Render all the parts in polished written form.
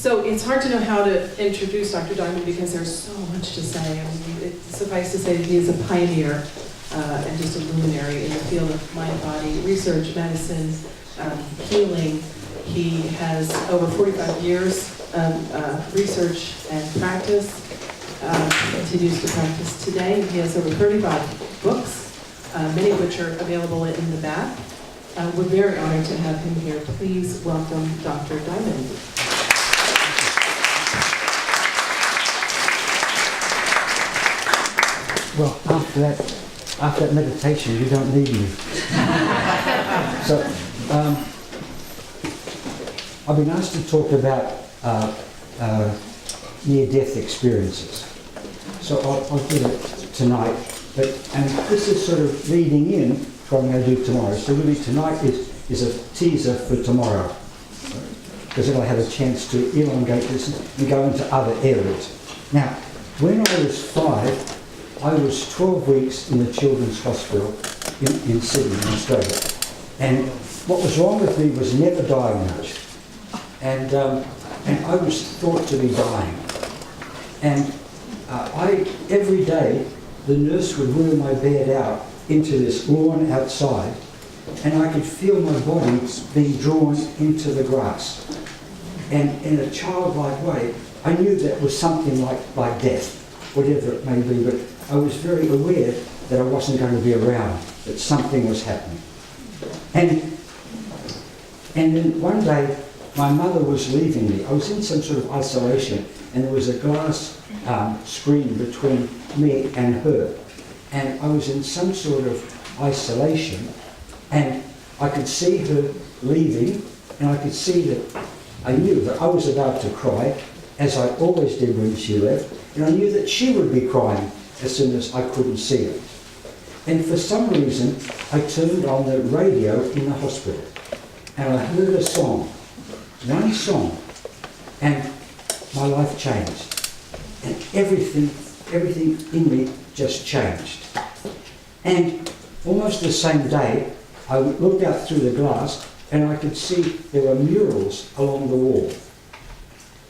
So it's hard to know how to introduce Dr. Diamond because there's so much to say. I mean, suffice to say that he is a pioneer and just a luminary in the field of mind-body research, medicine, healing. He has over 45 years of research and practice. Continues to practice today. He has over 35 books, many of which are available in the back. We're very honored to have him here. Please welcome Dr. Diamond. Well, after that meditation, you don't need me. So, I've been asked to talk about near-death experiences. So I'll do it tonight. And this is sort of leading in to what I'm going to do tomorrow. So really tonight is a teaser for tomorrow. Because then I'll have a chance to elongate this and go into other areas. Now, when I was 5, I was 12 weeks in the Children's Hospital in Sydney, in Australia. And what was wrong with me was never diagnosed. And I was thought to be dying. And every day, the nurse would wheel my bed out into this lawn outside, and I could feel my body being drawn into the grass. And in a childlike way, I knew that was something like death, whatever it may be, but I was very aware that I wasn't going to be around, that something was happening. And then one day, my mother was leaving me. I was in some sort of isolation, and there was a glass screen between me and her. And I was in some sort of isolation, and I could see her leaving, and I could see that I knew that I was about to cry, as I always did when she left, and I knew that she would be crying as soon as I couldn't see her. And for some reason, I turned on the radio in the hospital, and I heard a song, one song, and my life changed. And everything in me just changed. And almost the same day, I looked out through the glass and I could see there were murals along the wall.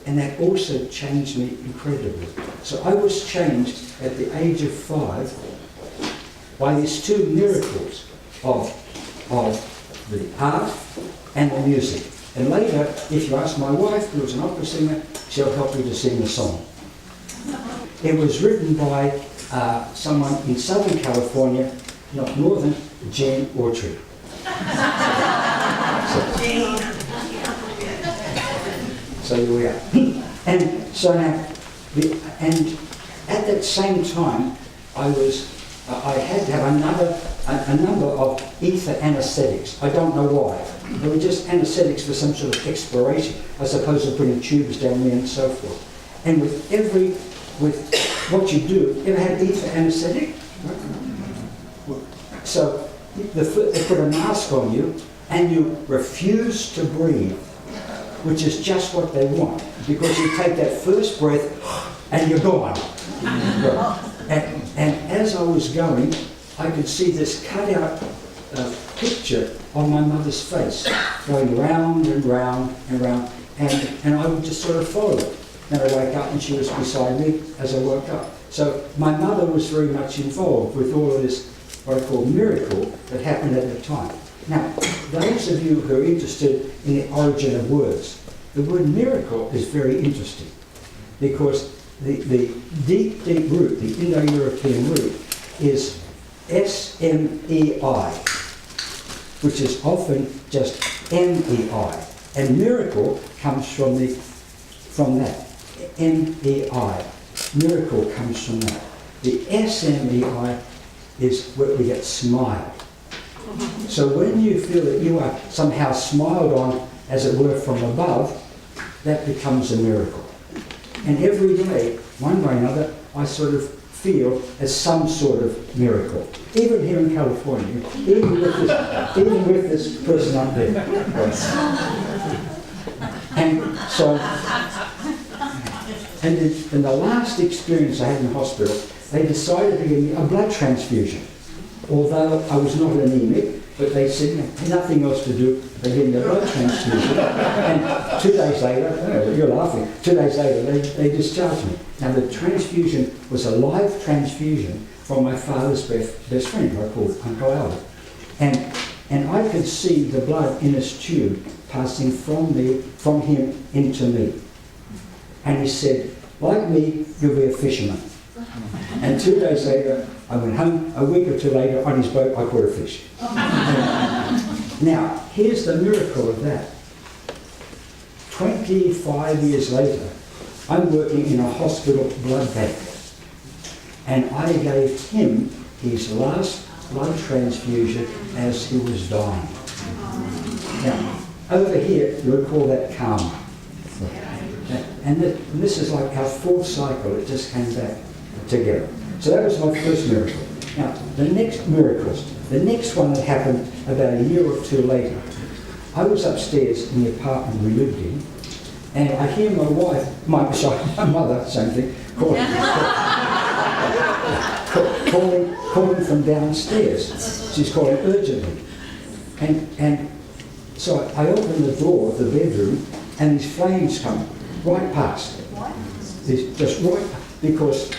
And that also changed me incredibly. So I was changed at the age of 5 by these two miracles of the art and the music. And later, if you ask my wife, who was an opera singer, she'll help you to sing the song. It was written by someone in Southern California, not Northern, Jane Autry. So here we are. And so now, and at that same time, I had to have a number of ether anesthetics. I don't know why. They were just anesthetics for some sort of exploration, as opposed to putting tubes down me and so forth. And with what you do, ever had ether anesthetic? So they put a mask on you, and you refuse to breathe, which is just what they want, because you take that first breath and you're gone. And as I was going, I could see this cutout picture on my mother's face, going round and round and round, and I would just sort of follow it. Then I wake up and she was beside me as I woke up. So my mother was very much involved with all of this, what I call miracle, that happened at the time. Now, those of you who are interested in the origin of words, the word miracle is very interesting, because the deep root, the Indo-European root, is S-M-E-I, which is often just M-E-I. And miracle comes from that. M-E-I. Miracle comes from that. The S-M-E-I is where we get smile. So when you feel that you are somehow smiled on, as it were, from above, that becomes a miracle. And every day, one way or another, I sort of feel as some sort of miracle. Even here in California, even with this person up there. And so, and in the last experience I had in the hospital, they decided to give me a blood transfusion. Although I was not anemic, But they said, "There's nothing else to do." They gave me a blood transfusion. And 2 days later, oh, you're laughing, 2 days later they discharged me. Now the transfusion was a live transfusion from my father's best friend, who I called Uncle Albert. And I could see the blood in his tube passing from him into me. And he said, "Like me, you'll be a fisherman." And 2 days later, I went home. A week or two later, on his boat, I caught a fish. Now, here's the miracle of that. 25 years later, I'm working in a hospital blood bank. And I gave him his last blood transfusion as he was dying. Now, over here, you would call that karma. And this is like our fourth cycle. It just came back together. So that was my first miracle. Now, the next miracles, the next one that happened about a year or two later, I was upstairs in the apartment we lived in, and I hear my wife, my mother, same thing, calling from downstairs. She's calling urgently. And so I open the door of the bedroom, and these flames come right past. It's just right, because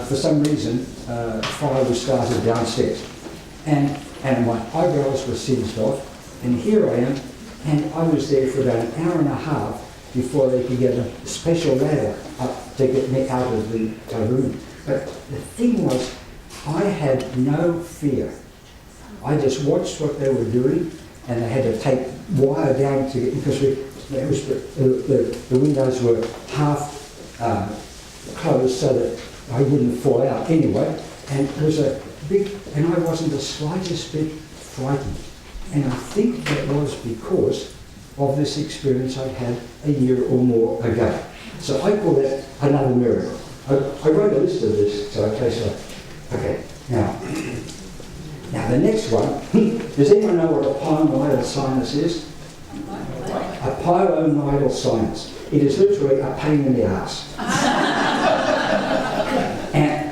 for some reason fire was started downstairs. And my eyebrows were singed off, and here I am, and I was there for about an hour and a half before they could get a special ladder up to get me out of the room. But the thing was, I had no fear. I just watched what they were doing, and they had to take wire down to get, because the windows were half closed so that I wouldn't fall out anyway. And it was a big, and I wasn't the slightest bit frightened. And I think that was because of this experience I'd had a year or more ago. So I call that another miracle. I wrote a list of this, so okay, okay. Now the next one, does anyone know what a pilonidal sinus is? A pilonidal sinus. It is literally a pain in the ass.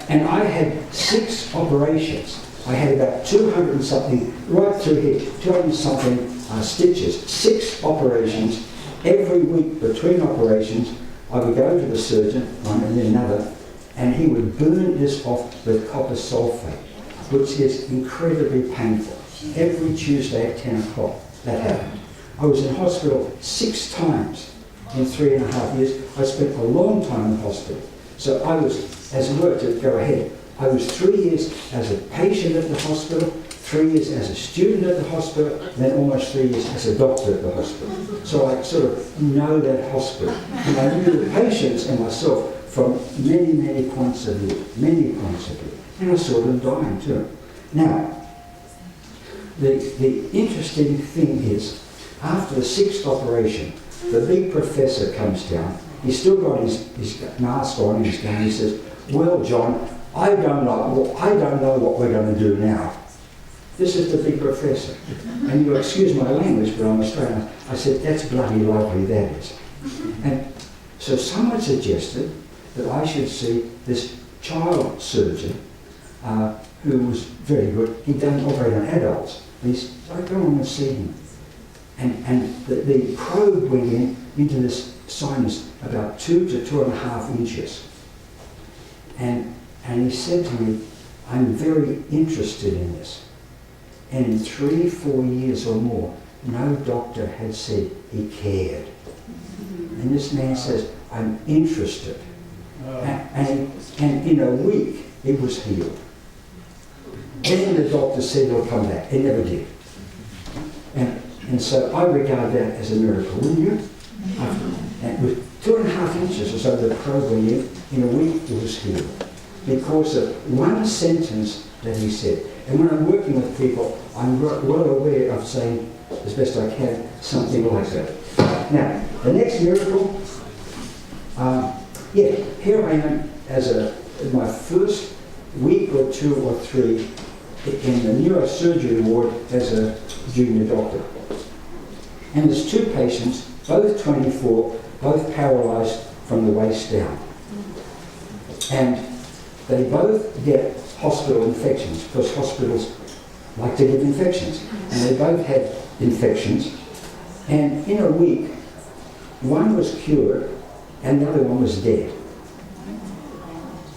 And I had 6 operations. I had about 200 and something, right through here, 200 and something stitches, 6 operations. Every week between operations, I would go to the surgeon, one and then another, and he would burn this off with copper sulfate, which is incredibly painful. Every Tuesday at 10 o'clock, that happened. I was in hospital 6 times in 3.5 years. I spent a long time in hospital. So I was, as it were, to go ahead, I was 3 years as a patient at the hospital, 3 years as a student at the hospital, and then almost 3 years as a doctor at the hospital. So I sort of know that hospital. And I knew the patients and myself from many, many points of view, And I saw them dying too. Now, the interesting thing is, after the 6th operation, the big professor comes down. He's still got his mask on and his gown. He says, "Well, John, I don't know what we're going to do now." This is the big professor. And you'll excuse my language, but I'm Australian. I said, "That's bloody lovely, that is." And so someone suggested that I should see this child surgeon who was very good. He doesn't operate on adults. I go on and see him. And the probe went into this sinus about 2 to 2.5 inches. And he said to me, "I'm very interested in this." And in 3-4 years or more, no doctor had said he cared. And this man says, "I'm interested." And in a week, it was healed. Then the doctor said it'll come back. It never did. And so I regard that as a miracle, wouldn't you? And with 2.5 inches or so, the probe went in a week it was healed. Because of one sentence that he said. And when I'm working with people, I'm well aware of saying, as best I can, something like that. Now, the next miracle, here I am as my first week or 2 or 3 in the neurosurgery ward as a junior doctor. And there's 2 patients, both 24, both paralysed from the waist down. And they both get hospital infections because hospitals like to give infections. And they both had infections. And in a week, one was cured and the other one was dead.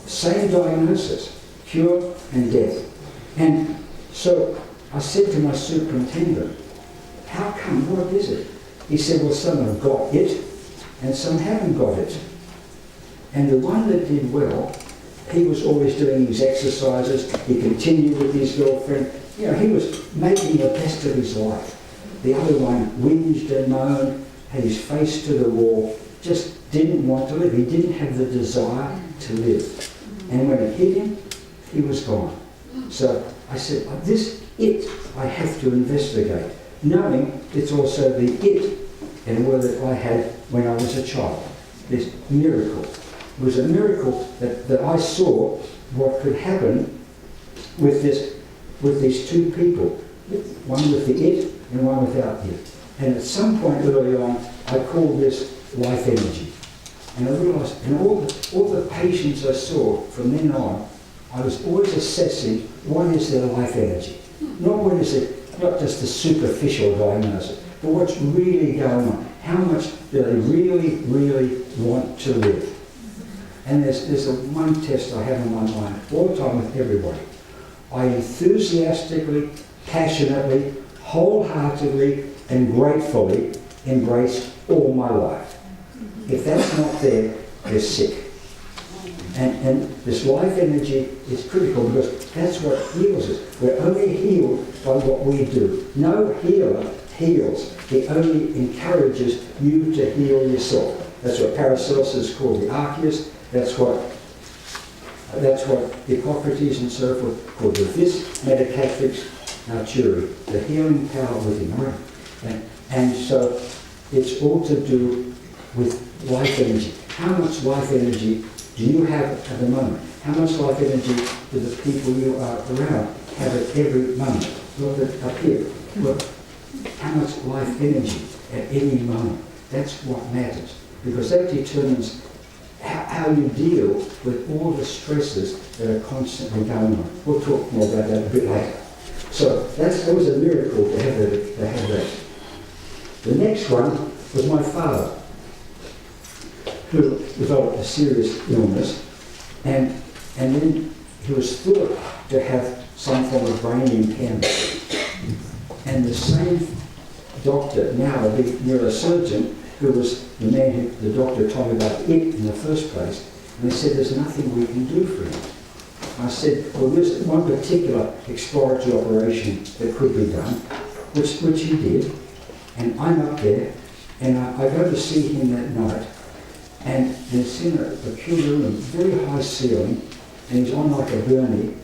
Same diagnosis, cure and death. And so I said to my superintendent, how come, what is it? He said, well, some have got it and some haven't got it. And the one that did well, he was always doing his exercises, he continued with his girlfriend, you know, he was making the best of his life. The other one whinged and moaned, had his face to the wall, just didn't want to live. He didn't have the desire to live. And when it hit him, he was gone. So I said, this it I have to investigate, knowing it's also the it and word that I had when I was a child. This miracle. It was a miracle that I saw what could happen with these two people, one with the it and one without it. And at some point early on, I called this life energy. And I realised, and all the patients I saw from then on, I was always assessing what is their life energy. Not what is it, not just a superficial diagnosis, but what's really going on. How much do they really, really want to live? And there's one test I have in my mind all the time with everybody. I enthusiastically, passionately, wholeheartedly, and gratefully embrace all my life. If that's not there, they're sick. And this life energy is critical because that's what heals us. We're only healed by what we do. No healer heals. He only encourages you to heal yourself. That's what Paracelsus called the Archeus. That's what Hippocrates and so forth called the vis medicatrix naturae, the healing power within, right? And so it's all to do with life energy. How much life energy do you have at the moment? How much life energy do the people you are around have at every moment? Look at up here. Look, how much life energy at any moment? That's what matters, because that determines how you deal with all the stresses that are constantly going on. We'll talk more about that a bit later. So that was a miracle to have that. The next one was my father, who developed a serious illness, and then he was thought to have some form of brain impairment. And the same doctor, now a big neurosurgeon, who was the man who the doctor told me about it in the first place, and he said, there's nothing we can do for him. I said, well, there's one particular exploratory operation that could be done, which he did, and I'm up there, and I go to see him that night, and there's in a peculiar room, very high ceiling, and he's on like a gurney,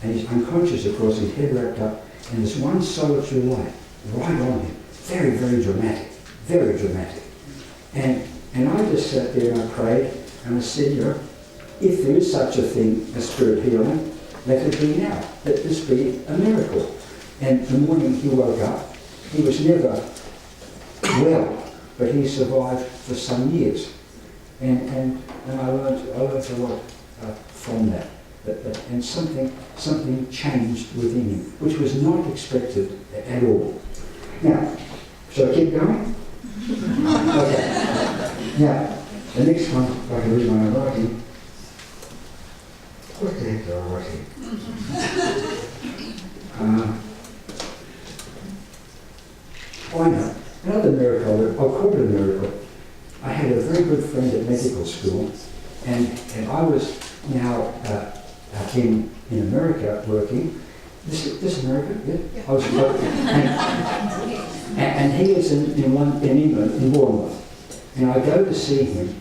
and he's unconscious, of course, his head wrapped up, and there's one solitary light right on him. Very, very dramatic, very dramatic. And I just sat there and I prayed, and I said, you know, if there is such a thing as spirit healing, let it be now. Let this be a miracle. And the morning he woke up, he was never well, but he survived for some years. And I learned a lot from that. And something changed within him, which was not expected at all. Now, shall I keep going? Okay. Now, the next one, if I can read my own writing. What the heck did I write here? I know. Another miracle, I'll call it a miracle. I had a very good friend at medical school, and I was now in America working. This America, yeah? I was and he is in England, in Bournemouth. And I go to see him,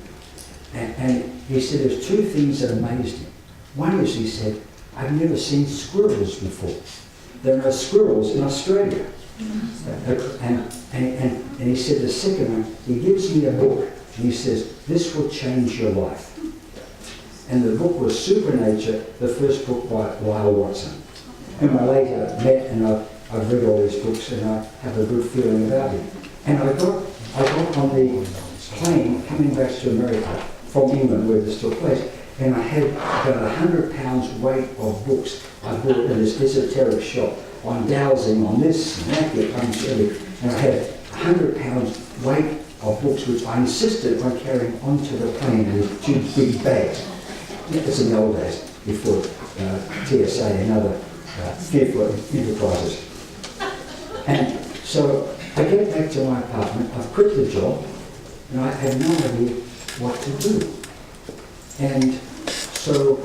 and he said there's two things that amazed him. One is, he said, I've never seen squirrels before. There are no squirrels in Australia. And he said the second one, he gives me a book, and he says, this will change your life. And the book was Supernature, the first book by Lyle Watson. And I later met, and I've read all his books, and I have a good feeling about it. And I got on the plane coming back to America from England, where this took place, and I had about 100 pounds weight of books I bought in this esoteric shop. on dowsing, on this and acupuncture, and I had 100 pounds weight of books which I insisted on carrying onto the plane in these huge big bags. It's in the old days, before TSA and other fearful enterprises. And so I get back to my apartment, I've quit the job, and I have no idea what to do. And so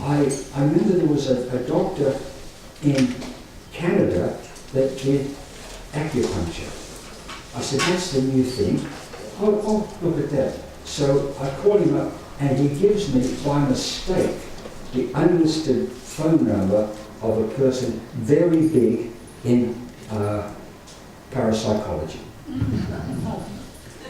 I remember there was a doctor in Canada that did acupuncture. I said, that's the new thing. Oh, look at that. So I called him up, and he gives me, by mistake, the unlisted phone number of a person very big in parapsychology.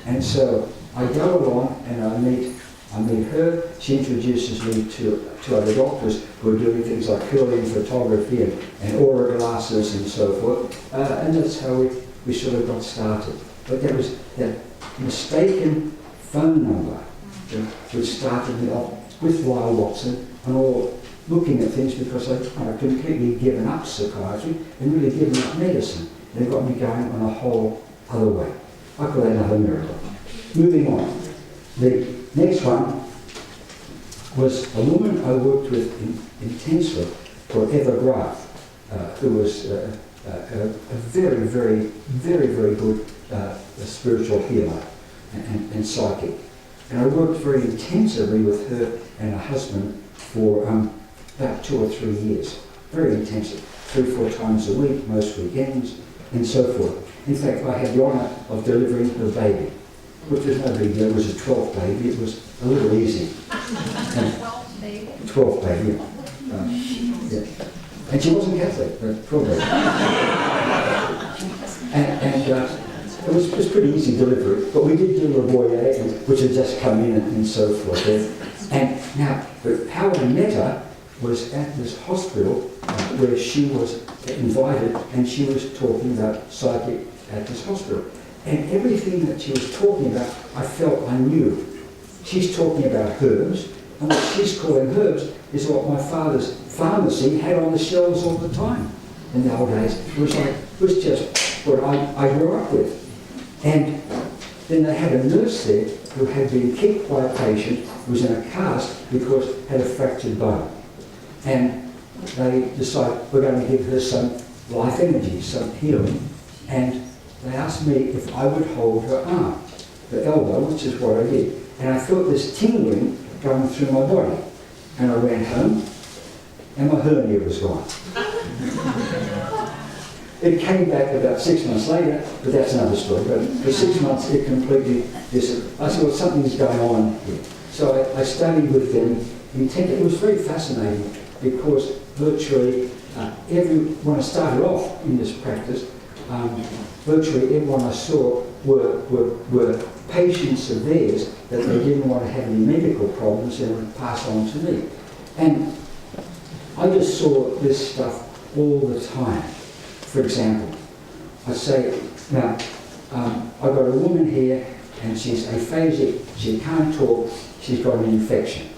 And so I go along and I meet her. She introduces me to other doctors who are doing things like curling photography and aura glasses and so forth. And that's how we sort of got started. But there was that mistaken phone number which started me off with Lyle Watson and all looking at things because I'd completely given up psychiatry and really given up medicine. And it got me going on a whole other way. I call that another miracle. Moving on. The next one was a woman I worked with intensely called Eva Graf, who was a very, very, very, very good spiritual healer and psychic. And I worked very intensively with her and her husband for about 2 or 3 years. Very intensive. 3 or 4 times a week, most weekends, and so forth. In fact, I had the honour of delivering her baby, which was no big deal. It was a 12th baby. It was a little easy. 12th baby? 12th baby, yeah. And she wasn't Catholic, but 12th baby. and it was pretty easy delivery, but we did do a voyeur, which had just come in and so forth. And now, but how I met her was at this hospital where she was invited, and she was talking about psychic at this hospital. And everything that she was talking about, I felt I knew. She's talking about herbs, and what she's calling herbs is what my father's pharmacy had on the shelves all the time in the old days. It was just what I grew up with. And then they had a nurse there who had been kicked by a patient who was in a cast because had a fractured bone. And they decided we're going to give her some life energy, some healing. And they asked me if I would hold her arm, the elbow, which is what I did. And I felt this tingling going through my body. And I went home, and my hernia was gone. It came back about 6 months later, but that's another story. But for 6 months, it completely disappeared. I said, well, something's going on here. So I studied with them intently. It was very fascinating because virtually when I started off in this practice, virtually everyone I saw were patients of theirs that they didn't want to have any medical problems and would pass on to me. And I just saw this stuff all the time. For example, I say, now, I've got a woman here and she's aphasic, she can't talk, she's got an infection.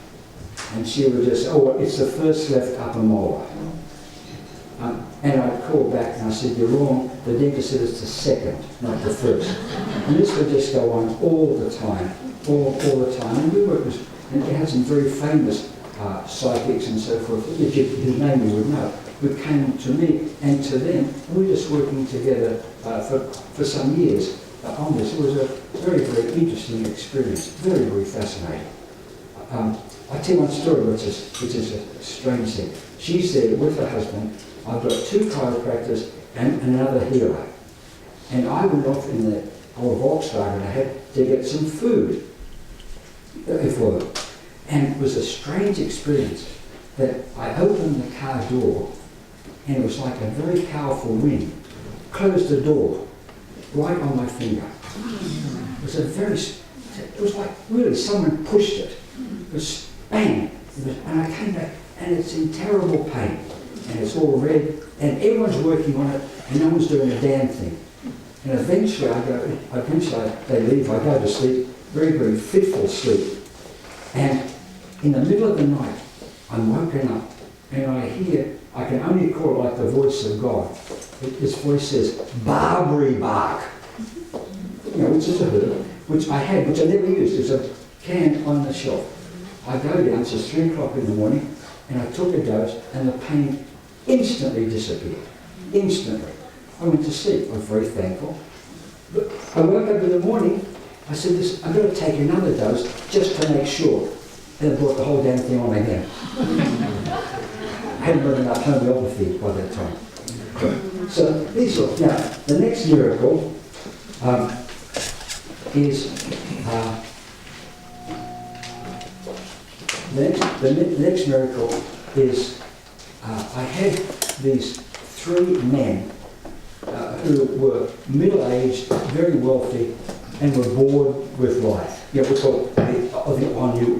And she would just, oh, well, it's the first left upper molar. And I'd call back and I said, you're wrong, the dentist said it's the second, not the first. And this would just go on all the time, all the time. And we worked with, and we had some very famous psychics and so forth, whose name you would know, who came to me and to them, and we were just working together for some years on this. It was a very, very interesting experience, very, very fascinating. I'll tell you one story which is a strange thing. She's there with her husband. I've got 2 chiropractors and another healer. And I went off in the old Volkswagen I had to get some food for them. And it was a strange experience that I opened the car door and it was like a very powerful wind. Closed the door right on my finger. It was like really someone pushed it. It was bang. And I came back and it's in terrible pain. And it's all red, and everyone's working on it, and no one's doing a damn thing. And eventually they leave, I go to sleep, very, very fitful sleep. And in the middle of the night, I'm woken up, and I hear I can only call it like the voice of God. His voice says, Barbary bark. You know, which is a herb, which I had, which I never used. There's a can on the shelf. I go down, it's just 3 o'clock in the morning, and I took a dose, and the pain instantly disappeared. Instantly. I went to sleep. I was very thankful. But I woke up in the morning, I said, I'm going to take another dose just to make sure. And I brought the whole damn thing on again. I hadn't learned enough homeopathy by that time. So these are, now, the next miracle is, the next miracle is, I had these 3 men who were middle-aged, very wealthy, and were bored with life. You know, we call it the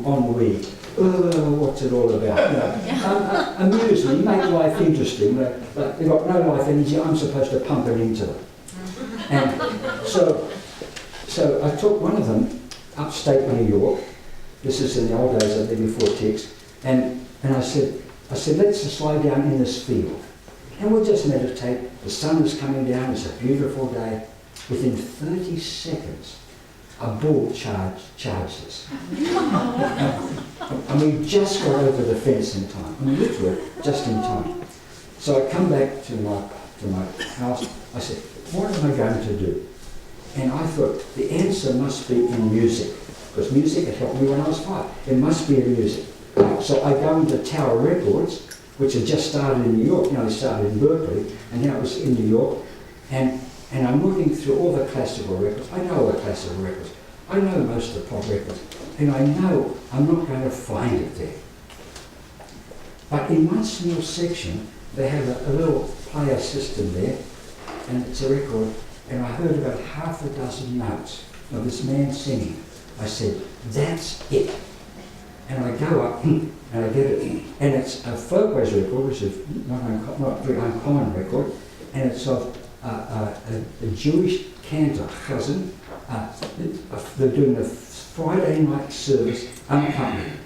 ennui. What's it all about? You know, amuse me, make life interesting. But they've got no life energy, I'm supposed to pump it into them. And so I took one of them upstate New York. This is in the old days, I think before ticks. And I said, let's just lie down in this field. And we'll just meditate. The sun is coming down, it's a beautiful day. Within 30 seconds, a bull charged us. And we just got over the fence in time. I mean, literally, just in time. So I come back to my house. I said, what am I going to do? And I thought, the answer must be in music. Because music had helped me when I was 5. It must be in music. So I go into Tower Records, which had just started in New York. You know, they started in Berkeley, and now it was in New York. And I'm looking through all the classical records. I know all the classical records. I know most of the pop records. And I know I'm not going to find it there. But in one small section, they have a little player system there, and it's a record, and I heard about half a dozen notes of this man singing. I said, that's it. And I go up, and I get it, and it's a folkways record, which is not a very uncommon record, and it's of a Jewish cantor, Chazan. They're doing the Friday night service unaccompanied.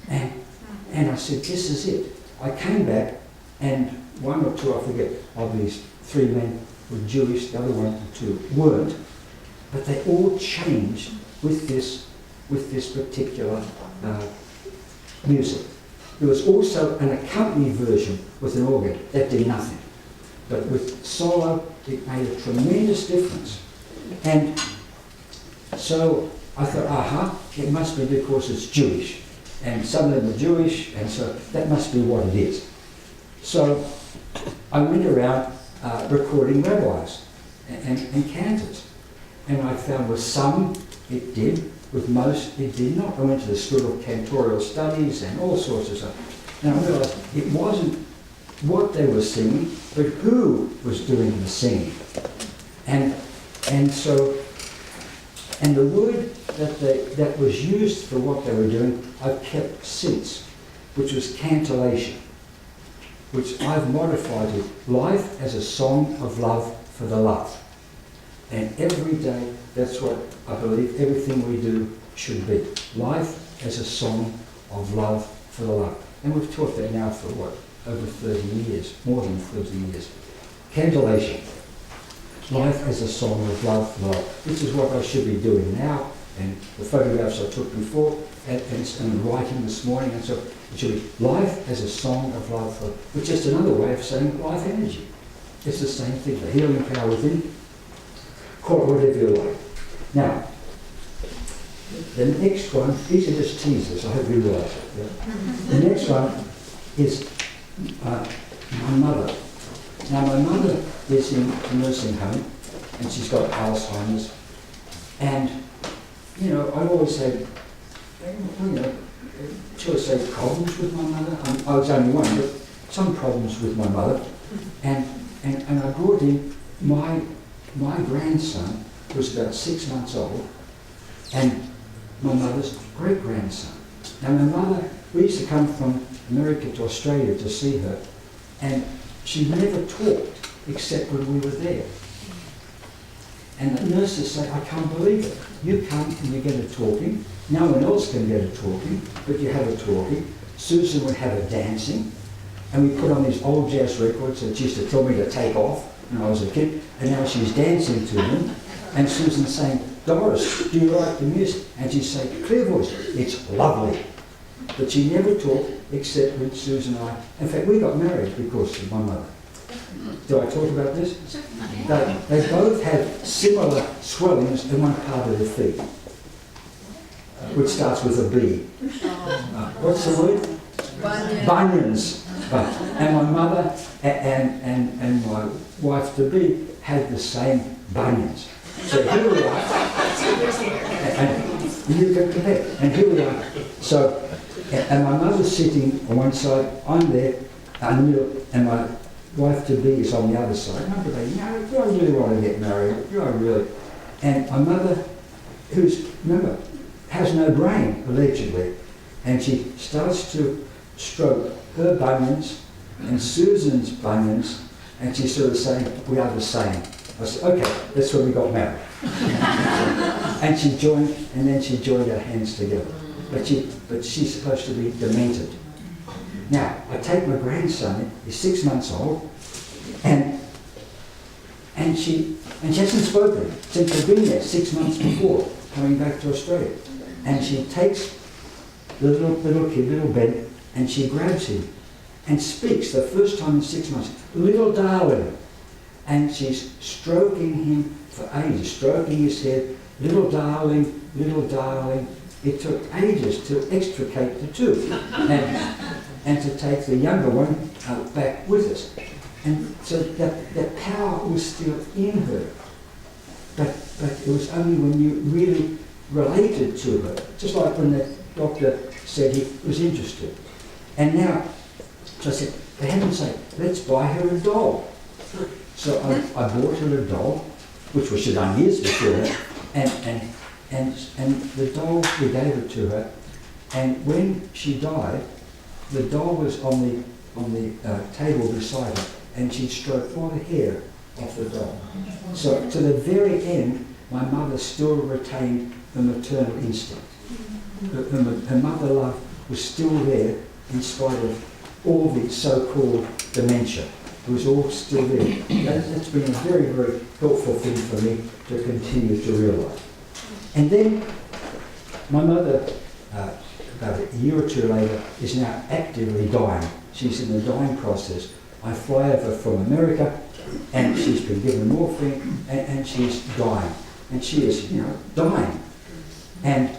And I said, this is it. I came back, and 1 or 2, I forget, of these 3 men were Jewish, the other 1 or 2 weren't, but they all changed with this particular music. There was also an accompanied version with an organ that did nothing. But with solo, it made a tremendous difference. And so I thought, it must be because it's Jewish. And some of them are Jewish, and so that must be what it is. So I went around recording rabbis and cantors. And I found with some it did, with most it did not. I went to the School of Cantorial Studies and all sorts of stuff. And I realised it wasn't what they were singing, but who was doing the singing. And the word that was used for what they were doing, I've kept since, which was cantillation, which I've modified to life as a song of love for the love. And every day, that's what I believe everything we do should be. Life as a song of love for the love. And we've taught that now for what? Over 30 years, more than 30 years. Cantillation. Life as a song of love for the love. This is what I should be doing now, and the photographs I took before, and writing this morning, and so it should be life as a song of love for, which is another way of saying life energy. It's the same thing, the healing power within. Call it whatever you like. Now, the next one, these are just teasers, I hope you realise it. Yeah? The next one is my mother. Now, my mother is in a nursing home, and she's got Alzheimer's. And, you know, I always had, you know, shall I say, problems with my mother. I was only one, but some problems with my mother. And I brought in my grandson, who was about 6 months old, and my mother's great-grandson. Now, my mother, we used to come from America to Australia to see her, and she never talked except when we were there. And the nurses say, I can't believe it. You come and you get her talking. No one else can get her talking, but you have her talking. Susan would have her dancing. and we put on these old jazz records that she used to tell me to take off when I was a kid, and now she's dancing to them, and Susan's saying, Doris, do you like the music? And she'd say, clear voice, it's lovely. But she never talked except with Susan and I. In fact, we got married because of my mother. Do I talk about this? They both have similar swellings in one part of their feet, which starts with a B. What's the word? Bunions. And my mother and my wife to be had the same bunions. So here we are. And you can connect. And here we are. So, and my mother's sitting on one side, I'm there, in the middle, and my wife to be is on the other side. And I'm thinking, no, do I really want to get married? Do I really? And my mother, who's, remember, has no brain, allegedly, and she starts to stroke her bunions and Susan's bunions, and she's sort of saying, we are the same. I said, okay, that's when we got married. And she joined, and then she joined our hands together. But she's supposed to be demented. Now, I take my grandson, he's 6 months old, and she hasn't spoken since I've been there 6 months before, coming back to Australia. And she takes the little kid, little Ben, and she grabs him and speaks the first time in 6 months, little darling. And she's stroking him for ages, stroking his head, little darling, little darling. It took ages to extricate the two and to take the younger one back with us. And so that power was still in her. But it was only when you really related to her, just like when the doctor said he was interested. And now, so I said, for heaven's sake, let's buy her a doll. So I bought her a doll, which we should have done years before that, and the doll, we gave it to her, and when she died, the doll was on the table beside her, and she stroked all the hair off the doll. So to the very end, my mother still retained the maternal instinct. Her mother love was still there in spite of all the so-called dementia. It was all still there. That's been a very, very helpful thing for me to continue to realise. And then my mother, about a year or two later, is now actively dying. She's in the dying process. I fly over from America, and she's been given morphine, and she's dying. And she is, dying. And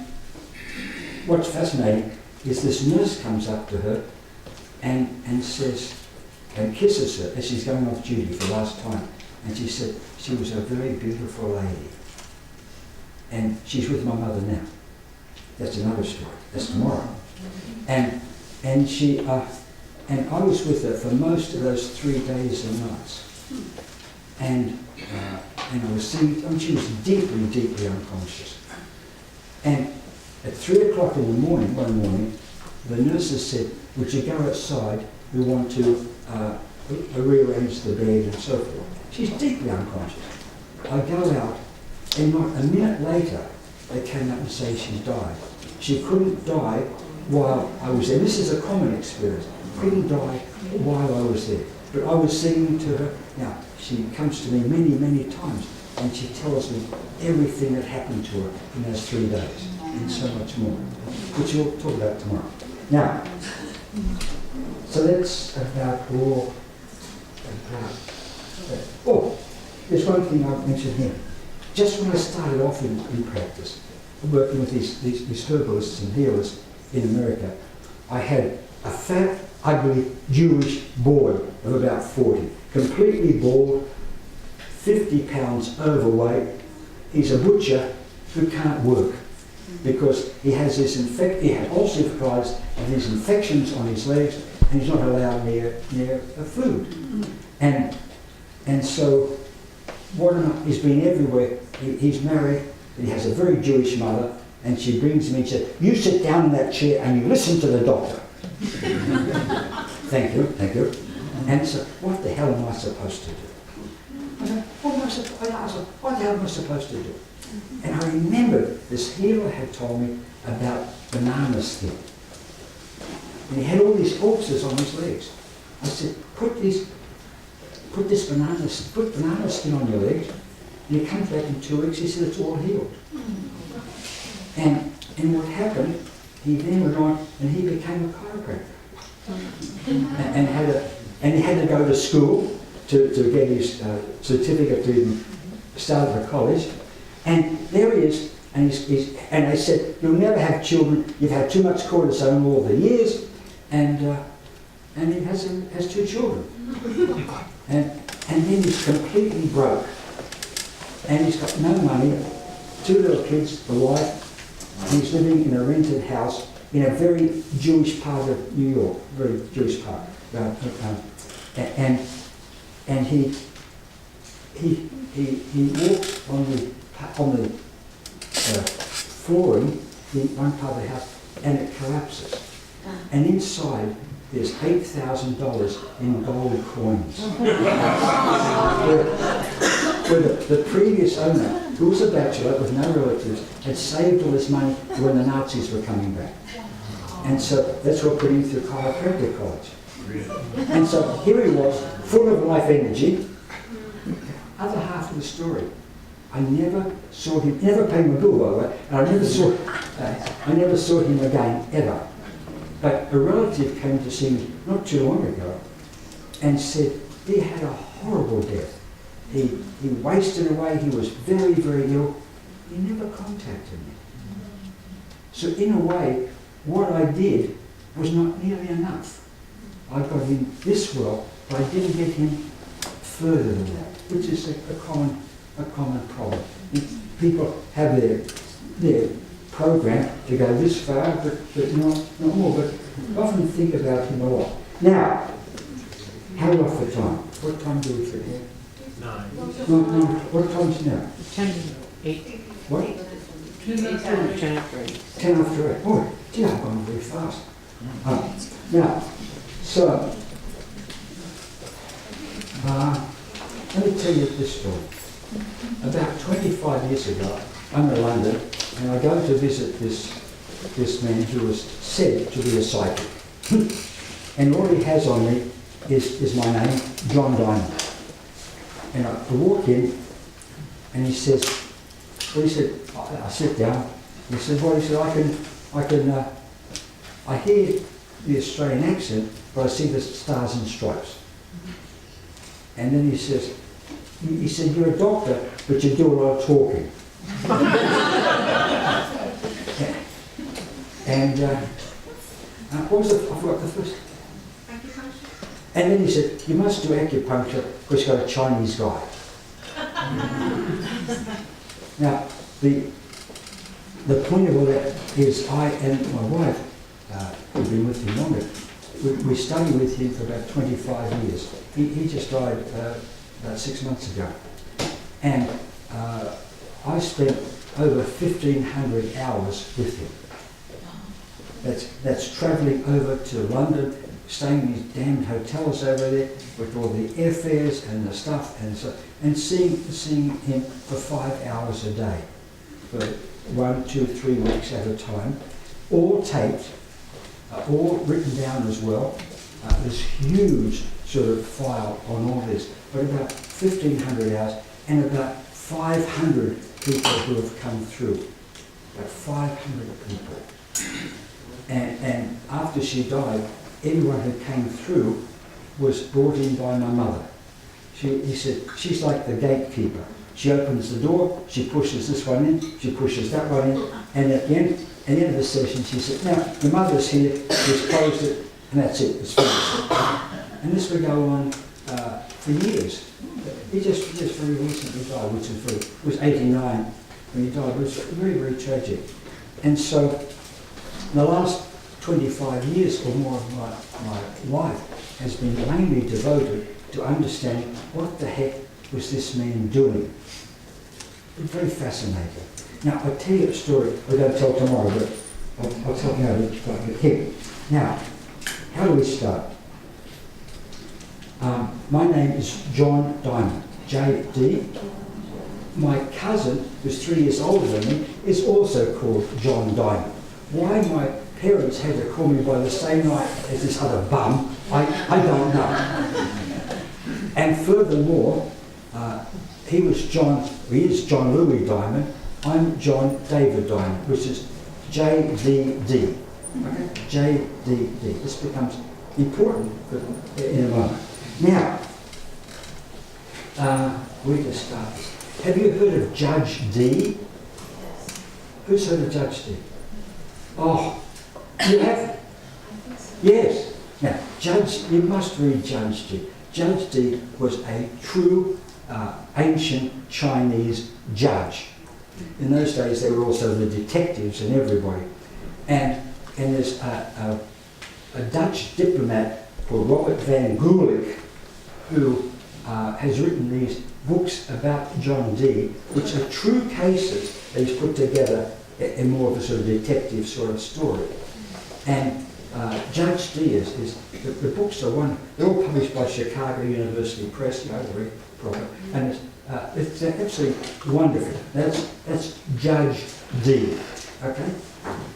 what's fascinating is this nurse comes up to her and says, and kisses her as she's going off duty for the last time. And she said, she was a very beautiful lady. And she's with my mother now. That's another story. That's tomorrow. And she, and I was with her for most of those 3 days and nights. And I was seeing, she was deeply, deeply unconscious. And at 3 o'clock in the morning, one morning, the nurses said, would you go outside? We want to rearrange the bed and so forth. She's deeply unconscious. I go out, and not a minute later, they came up and say she died. She couldn't die while I was there. This is a common experience. Couldn't die while I was there. But I was singing to her. Now, she comes to me many, many times, and she tells me everything that happened to her in those 3 days, and so much more, which we'll talk about tomorrow. Now, so that's about all. Oh, there's one thing I've mentioned here. Just when I started off in practice, working with these herbalists and healers in America, I had a fat, ugly Jewish boy of about 40, completely bald, 50 pounds overweight. He's a butcher who can't work because he has this he had ulcerative colitis and these infections on his legs, and he's not allowed near food. And so he's been everywhere. He's married, and he has a very Jewish mother, and she brings him in and says, you sit down in that chair and you listen to the doctor. Thank you. And so, what the hell am I supposed to do? I said, what the hell am I supposed to do? And I remembered this healer had told me about banana skin. And he had all these ulcers on his legs. I said, put banana skin on your legs, and he comes back in 2 weeks, he said it's all healed. And what happened, he then went on and he became a chiropractor. And he had to go to school to get his certificate to even start at the college. And there he is, and they said, you'll never have children, you've had too much cortisone all the years, and he has 2 children. And then he's completely broke. And he's got no money, 2 little kids, a wife, and he's living in a rented house in a very Jewish part of New York, very Jewish part. And he walks on the flooring in one part of the house, and it collapses. And inside there's $8,000 in gold coins. where the previous owner, who was a bachelor with no relatives, had saved all his money when the Nazis were coming back. And so that's what put him through chiropractic college. And so here he was, full of life energy. Other half of the story, I never saw him, he never paid my bill by the way, and I never saw him again, ever. But a relative came to see me not too long ago and said he had a horrible death. He wasted away, he was very, very ill. He never contacted me. So in a way, what I did was not nearly enough. I got him this well, but I didn't get him further than that, which is a common problem. People have their program to go this far, but not more. But often think about him a lot. Now, how are we off for time? What time do we fit here? 9. No, what time is it now? 10 to 8. What? 10 after 8. 10 after 8. Oh, gee, I've gone very fast. Now, so, let me tell you this story. About 25 years ago, I'm in London, and I go to visit this man who was said to be a psychic. And all he has on me is my name, John Diamond. And I walk in, and he says, well, he said, I sit down. He says, well, he said, I hear the Australian accent, but I see the stars and stripes. And then he said, you're a doctor, but you do a lot of talking. And what was I forgot the first. And then he said, you must do acupuncture because you've got a Chinese guy. Now, the point of all that is I and my wife, who've been with him longer, we studied with him for about 25 years. He just died about 6 months ago. And I spent over 1,500 hours with him. That's travelling over to London, staying in these damned hotels over there with all the airfares and the stuff and seeing him for 5 hours a day for 1, 2, 3 weeks at a time, all taped, all written down as well. This huge sort of file on all this, but about 1,500 hours and about 500 people who have come through. About 500 people. And after she died, everyone who came through was brought in by my mother. He said, she's like the gatekeeper. She opens the door, she pushes this one in, she pushes that one in, and at the end of the session she said, now, your mother's here, she's closed it, and that's it, it's finished. And this would go on for years. He just very recently died, which was 89 when he died. It was very, very tragic. And so the last 25 years or more of my life has been mainly devoted to understanding what the heck was this man doing. It's very fascinating. Now, I'll tell you a story we're going to tell tomorrow, but I'll tell you how to get him. Now, how do we start? My name is John Diamond, J.D. My cousin, who's 3 years older than me, is also called John Diamond. Why my parents had to call me by the same name as this other bum I don't know. And furthermore, he is John Louis Diamond. I'm John David Diamond, which is JDD. Okay? JDD. This becomes important in a moment. Now, where to start? Have you heard of Judge D? Who's heard of Judge D? Oh, you have? Yes. Now, you must read Judge D. Judge D was a true ancient Chinese judge. In those days, they were also the detectives and everybody. And there's a Dutch diplomat called Robert van Gulik who has written these books about John Dee, which are true cases that he's put together in more of a sort of detective sort of story. And Judge Dee the books are they're all published by Chicago University Press, they're very proper, and it's absolutely wonderful. That's Judge Dee, okay?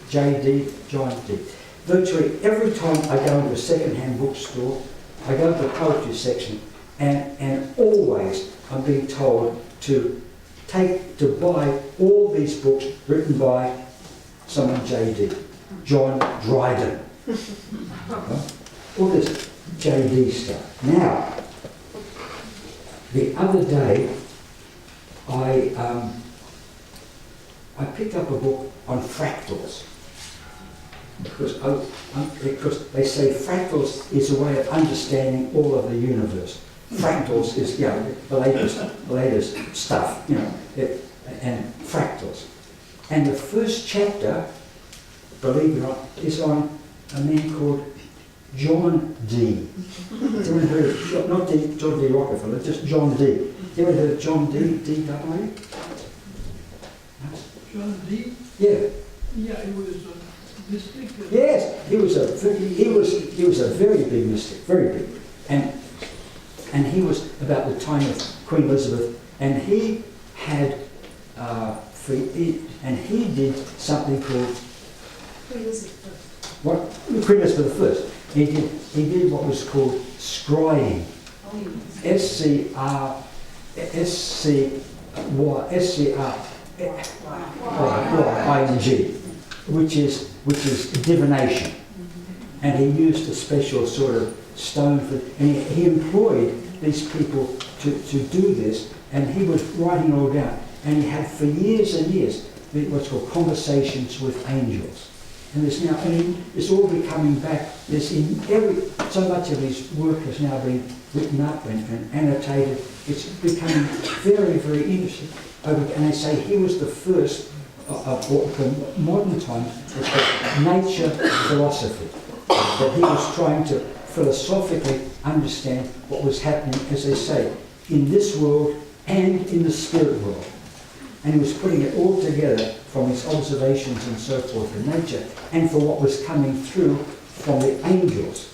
J.D. John Dee. Virtually every time I go into a second-hand bookstore, I go to the poetry section, and always I'm being told to buy all these books written by someone J.D. John Dryden. All this J.D. stuff. Now, the other day, I picked up a book on fractals. Because they say fractals is a way of understanding all of the universe. Fractals is, the latest stuff, and fractals. And the first chapter, believe it or not, is on a man called John Dee. Everyone heard of, not John D. Rockefeller, just John Dee. Everyone heard of John Dee, D-W? John Dee? Yeah. Yeah, he was a mystic. Yes, he was a very big mystic, very big. And he was about the time of Queen Elizabeth, and he had he did something called Queen Elizabeth Queen Elizabeth I. He did what was called scrying. S-C-R-Y-I-N-G, which is divination. And he used a special sort of stone and he employed these people to do this, and he was writing it all down. And he had for years and years what's called conversations with angels. And there's now, it's all becoming back. So much of his work has now been written up and annotated. It's becoming very, very interesting. And they say he was the first of what the modern times was called nature philosophy. That he was trying to philosophically understand what was happening, as they say, in this world and in the spirit world. And he was putting it all together from his observations and so forth in nature, and for what was coming through from the angels.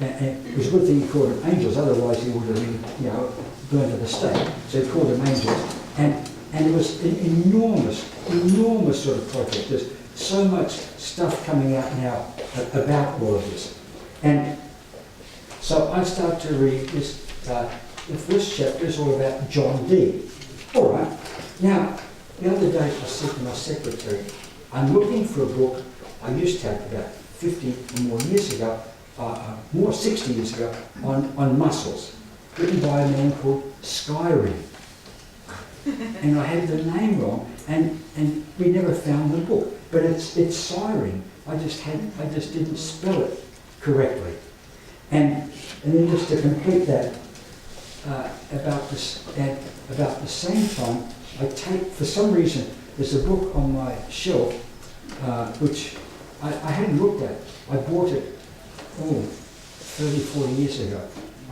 And it was a good thing he called them angels, otherwise he would have been, burned at the stake. So he called them angels. And it was an enormous sort of project. There's so much stuff coming out now about all of this. And so I start to read this. The first chapter is all about John Dee. All right. Now, the other day I said to my secretary, I'm looking for a book I used to have about 50 or more years ago, 60 years ago, on muscles, written by a man called Skyrim. And I had the name wrong, and we never found the book. But it's Skyrim. I just didn't spell it correctly. And then just to complete that, about the same time, for some reason, there's a book on my shelf, which I hadn't looked at. I bought it, 30, 40 years ago.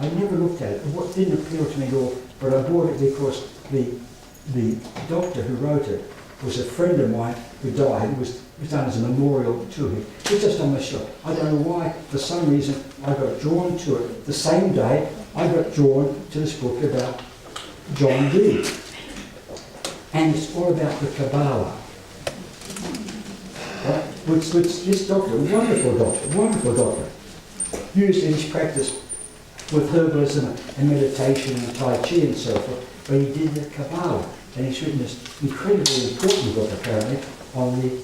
I never looked at it. It didn't appeal to me at all, but I bought it because the doctor who wrote it was a friend of mine who died. It was done as a memorial to him. It's just on my shelf. I don't know why, for some reason, I got drawn to it. The same day, I got drawn to this book about John Dee. And it's all about the Kabbalah. Right? Which this doctor, wonderful doctor, used in his practice with herbalism and meditation and Tai Chi and so forth, but he did the Kabbalah. And he's written this incredibly important book, apparently, on the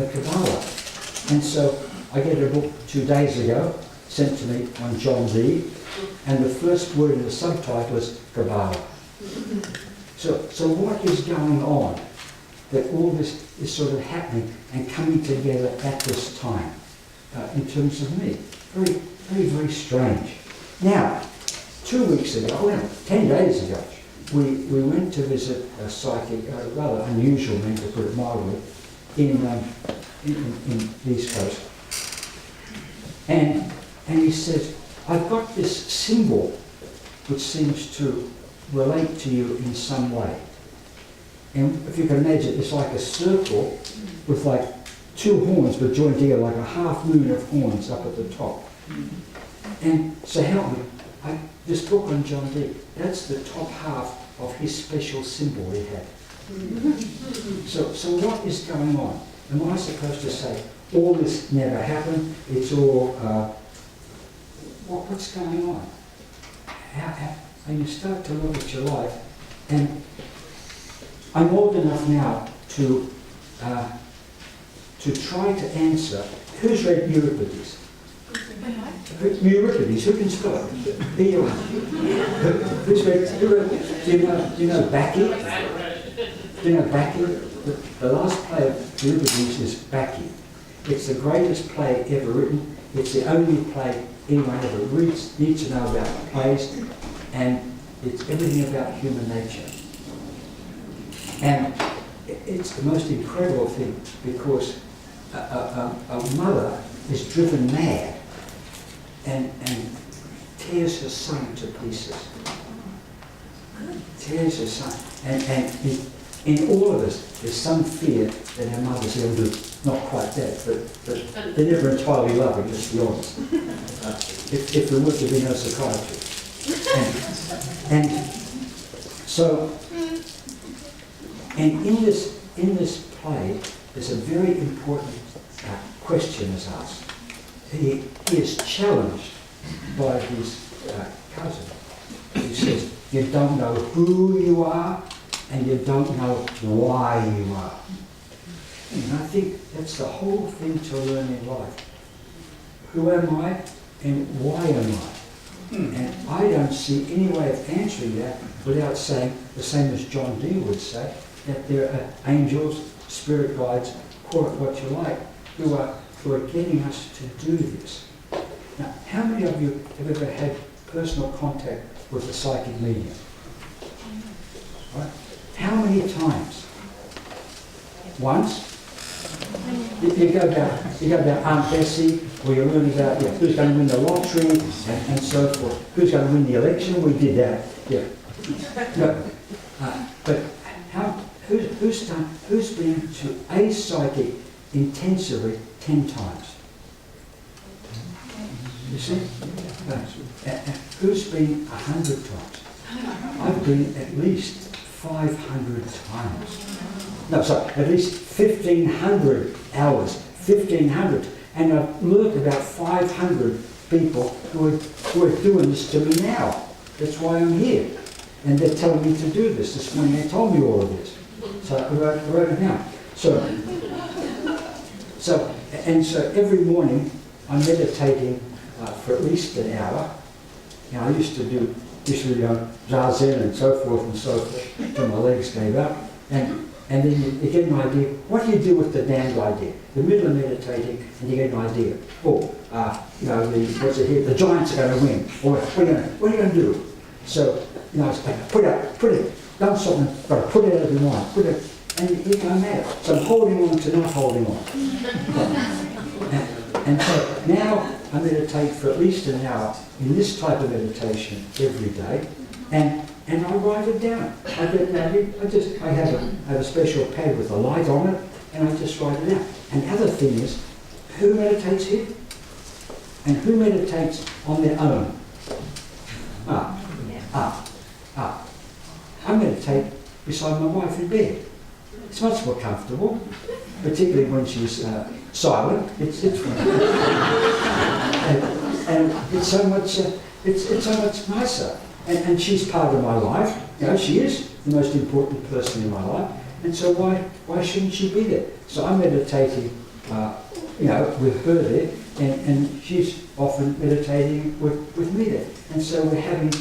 Kabbalah. And so I get a book 2 days ago, sent to me on John Dee, and the first word in the subtitle is Kabbalah. So what is going on that all this is sort of happening and coming together at this time in terms of me? Very, very, very strange. Now, 2 weeks ago, 10 days ago, we went to visit a psychic, rather unusual man, to put it mildly, in the East Coast. And he says, I've got this symbol which seems to relate to you in some way. And if you can imagine, it's like a circle with like 2 horns but joined together, like a half moon of horns up at the top. And so help me, this book on John Dee, that's the top half of his special symbol he had. So what is going on? Am I supposed to say, all this never happened, it's all, what's going on? And you start to look at your life, and I'm old enough now to try to answer, who's read Euripides? Euripides, who can spell it? Who's read, do you know Bacchi? Do you know Bacchi? The last play of Euripides is Bacchi. It's the greatest play ever written. It's the only play anyone ever reads, needs to know about plays, and it's everything about human nature. And it's the most incredible thing, because a mother is driven mad and tears her son to pieces. Tears her son. And in all of us, there's some fear that our mothers will do. Not quite that, but they're never entirely loving, let's be honest. If there were to be no psychiatry. And so, and in this play, there's a very important question is asked. He is challenged by his cousin. He says, you don't know who you are, and you don't know why you are. And I think that's the whole thing to learn in life. Who am I, and why am I? And I don't see any way of answering that without saying, the same as John Dee would say, that there are angels, spirit guides, call it what you like, who are getting us to do this. Now, how many of you have ever had personal contact with a psychic medium? Right? How many times? Once? You go about Aunt Bessie, where you learn about who's going to win the lottery and so forth. Who's going to win the election? We did that. Yeah. No, but who's been to a psychic intensively 10 times? You see? Who's been 100 times? I've been at least 500 times. No, sorry, at least 1,500 hours. 1,500. And I've learned about 500 people who are doing this to me now. That's why I'm here. And they're telling me to do this. This morning they told me all of this. So I wrote it down. So every morning I'm meditating for at least an hour. Now I used to do zazen and so forth until my legs gave up. And then you get an idea. What do you do with the damned idea? The middle of meditating, and you get an idea. The Giants are going to win. Or what are you going to do? So, it's like, put it, don't stop them, got to put it out of your mind. Put it, and you go mad. So I'm holding on to not holding on. And so now I meditate for at least an hour in this type of meditation every day, and I write it down. I have a special pad with a light on it, and I just write it down. And the other thing is, who meditates here? And who meditates on their own? I meditate beside my wife in bed. It's much more comfortable, particularly when she's silent. It's and it's so much, it's so much nicer. And she's part of my life. You know, she is the most important person in my life. And so why shouldn't she be there? So I'm meditating, you know, with her there, and she's often meditating with me there. And so we're having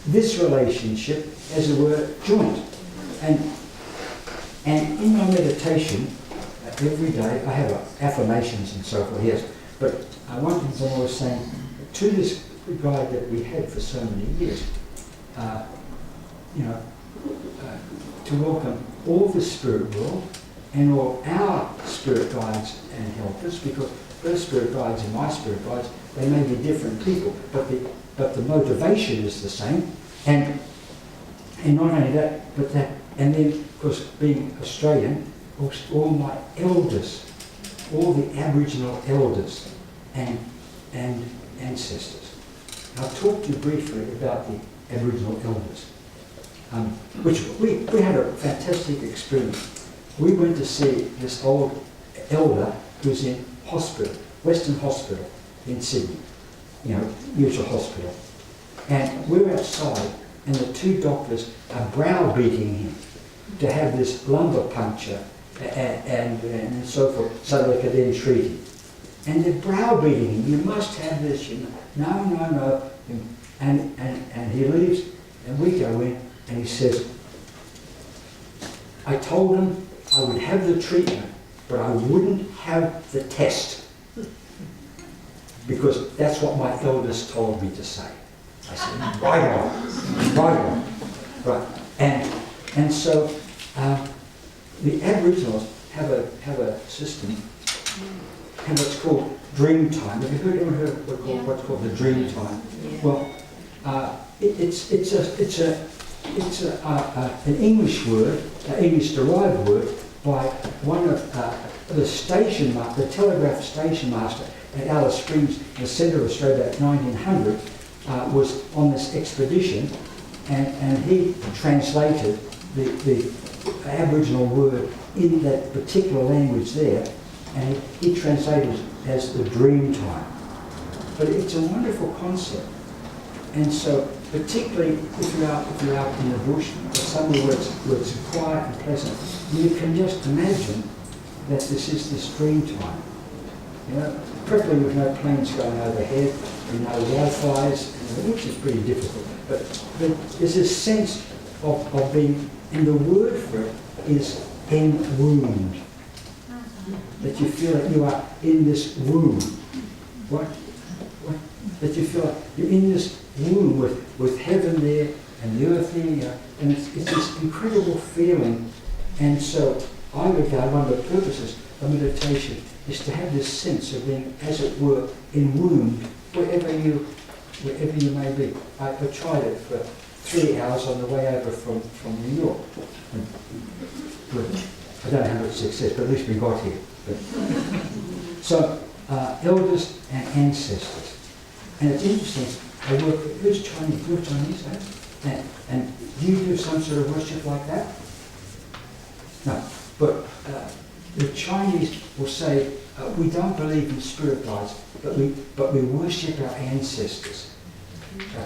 this relationship, as it were, joint. And in my meditation, every day, I have affirmations and so forth, yes. But one thing I was saying, to this guide that we had for so many years, you know, to welcome all the spirit world and all our spirit guides and helpers, because those spirit guides and my spirit guides, they may be different people, but the motivation is the same. And not only that, but that, and then, of course, being Australian, all my elders, all the Aboriginal elders and ancestors. I'll talk to you briefly about the Aboriginal elders, which we had a fantastic experience. We went to see this old elder who's in hospital, Western Hospital in Sydney, you know, usual hospital. And we're outside, and the two doctors are browbeating him to have this lumbar puncture and so forth, so they could then treat him. And they're browbeating him, you must have this, you know. No. And he leaves, and we go in, and he says, I told him I would have the treatment, but I wouldn't have the test. Because that's what my elders told me to say. I said, right on. Right. And so the Aboriginals have a system, and what's called dream time. Have you ever heard what's called the dream time? Well, it's an English word, an English derived word by one of the telegraph station master at Alice Springs, in the centre of Australia, at 1900, was on this expedition, and he translated the Aboriginal word in that particular language there, and he translated it as the dream time. But it's a wonderful concept. And so, particularly if you're out in the bush, or somewhere where it's quiet and pleasant, you can just imagine that this is this dream time. You know, preferably with no planes going overhead and no Wi-Fi's, which is pretty difficult. But there's a sense of being, and the word for it is enwombed. That you feel that you are in this womb. What? That you feel like you're in this womb with heaven there and the earth there, you know, and it's this incredible feeling. And so I regard one of the purposes of meditation is to have this sense of being, as it were, enwombed wherever you may be. I tried it for 3 hours on the way over from New York. I don't know how much success, but at least we got here. So, elders and ancestors. And it's interesting, I work, who's Chinese? You're Chinese, eh? And do you do some sort of worship like that? No. But the Chinese will say, we don't believe in spirit guides, but we worship our ancestors.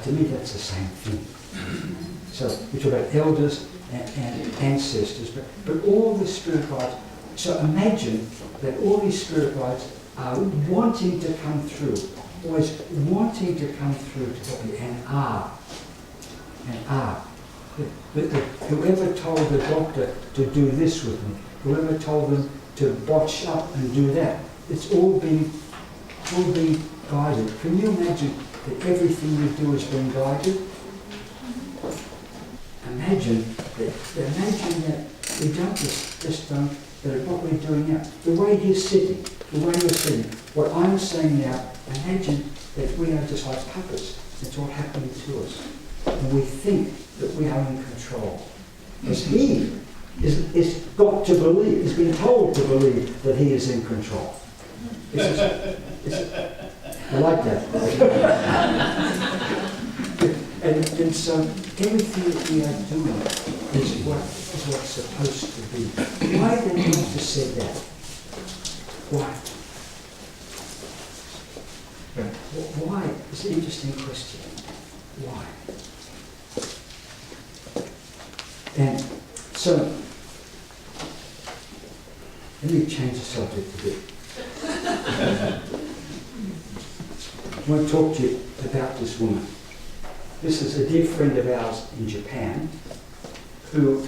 To me, that's the same thing. So we talk about elders and ancestors, but all the spirit guides. So imagine that all these spirit guides are wanting to come through, always wanting to come through to help you, and are. Whoever told the doctor to do this with me, whoever told them to botch up and do that, it's all being guided. Can you imagine that everything you do is being guided? Imagine that we don't just don't, that what we're doing now, the way you're sitting, what I'm saying now, imagine that we are just like puppets. It's all happening to us. And we think that we are in control. Because he is got to believe, he's been told to believe that he is in control. I like that. and so everything that we are doing is what's supposed to be. Why did the master say that? Why? Why? It's an interesting question. Why? And so, let me change the subject a bit. I want to talk to you about this woman. This is a dear friend of ours in Japan who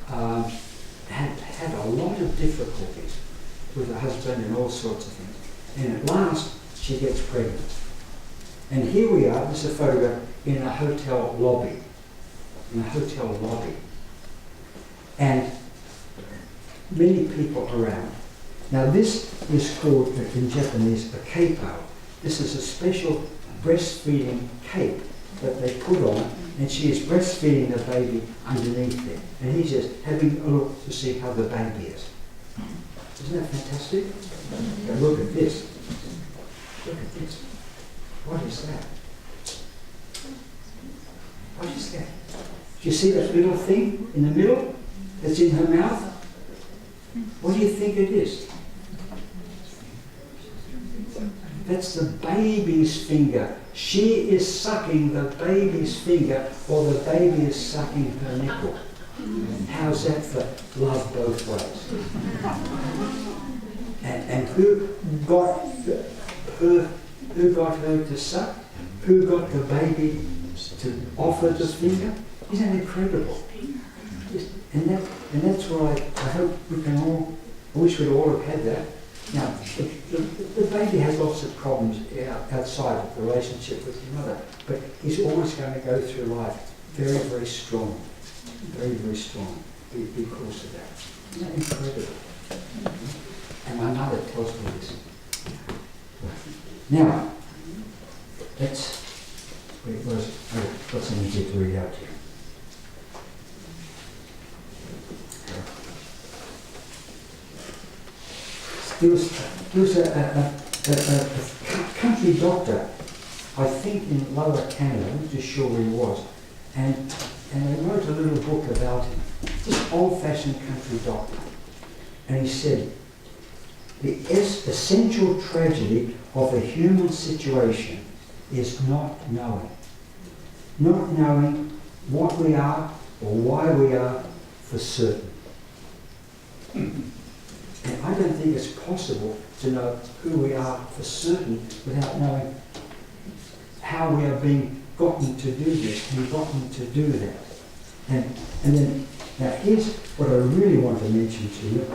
had a lot of difficulties with her husband and all sorts of things. And at last, she gets pregnant. And here we are, this is a photograph in a hotel lobby. In a hotel lobby. And many people around. Now this is called, in Japanese, a keipo. This is a special breastfeeding cape that they put on, and she is breastfeeding the baby underneath there. And he's just having a look to see how the baby is. Isn't that fantastic? Now look at this. Look at this. What is that? What is that? Do you see that little thing in the middle that's in her mouth? What do you think it is? That's the baby's finger. She is sucking the baby's finger, or the baby is sucking her nipple. How's that for love both ways? And who got her to suck? Who got the baby to offer the finger? Isn't that incredible? And that's why I hope we can all, I wish we'd all have had that. Now, the baby has lots of problems outside of the relationship with his mother, but he's always going to go through life very, very strong. Very, very strong because of that. Isn't that incredible? And my mother tells me this. Now, I've got something here to read out to you. There was a country doctor, I think in Lower Canada, I'm not too sure where he was, and they wrote a little book about him, just old-fashioned country doctor. And he said, the essential tragedy of a human situation is not knowing. Not knowing what we are or why we are for certain. And I don't think it's possible to know who we are for certain without knowing how we are being gotten to do this and gotten to do that. And then, now here's what I really want to mention to you.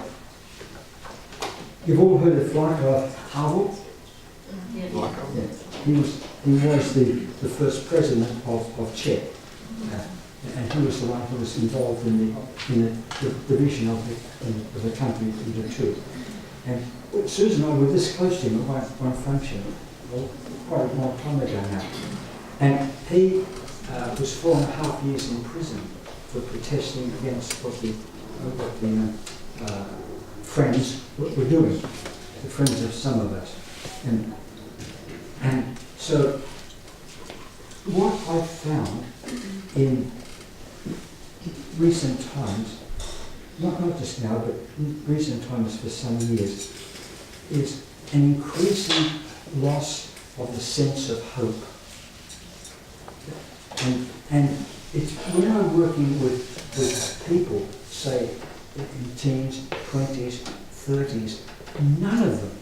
You've all heard of Psychiatry? Yeah. He was the first president of Czech. And he was the one who was involved in the division of the country into two. And Susan and I were this close to him at one function, quite a long time ago now. And he was 4.5 years in prison for protesting against what the friends were doing, the friends of some of us. And so what I found in recent times, not just now, but in recent times for some years, is an increasing loss of the sense of hope. And it's when I'm working with people, say in teens, 20s, 30s, none of them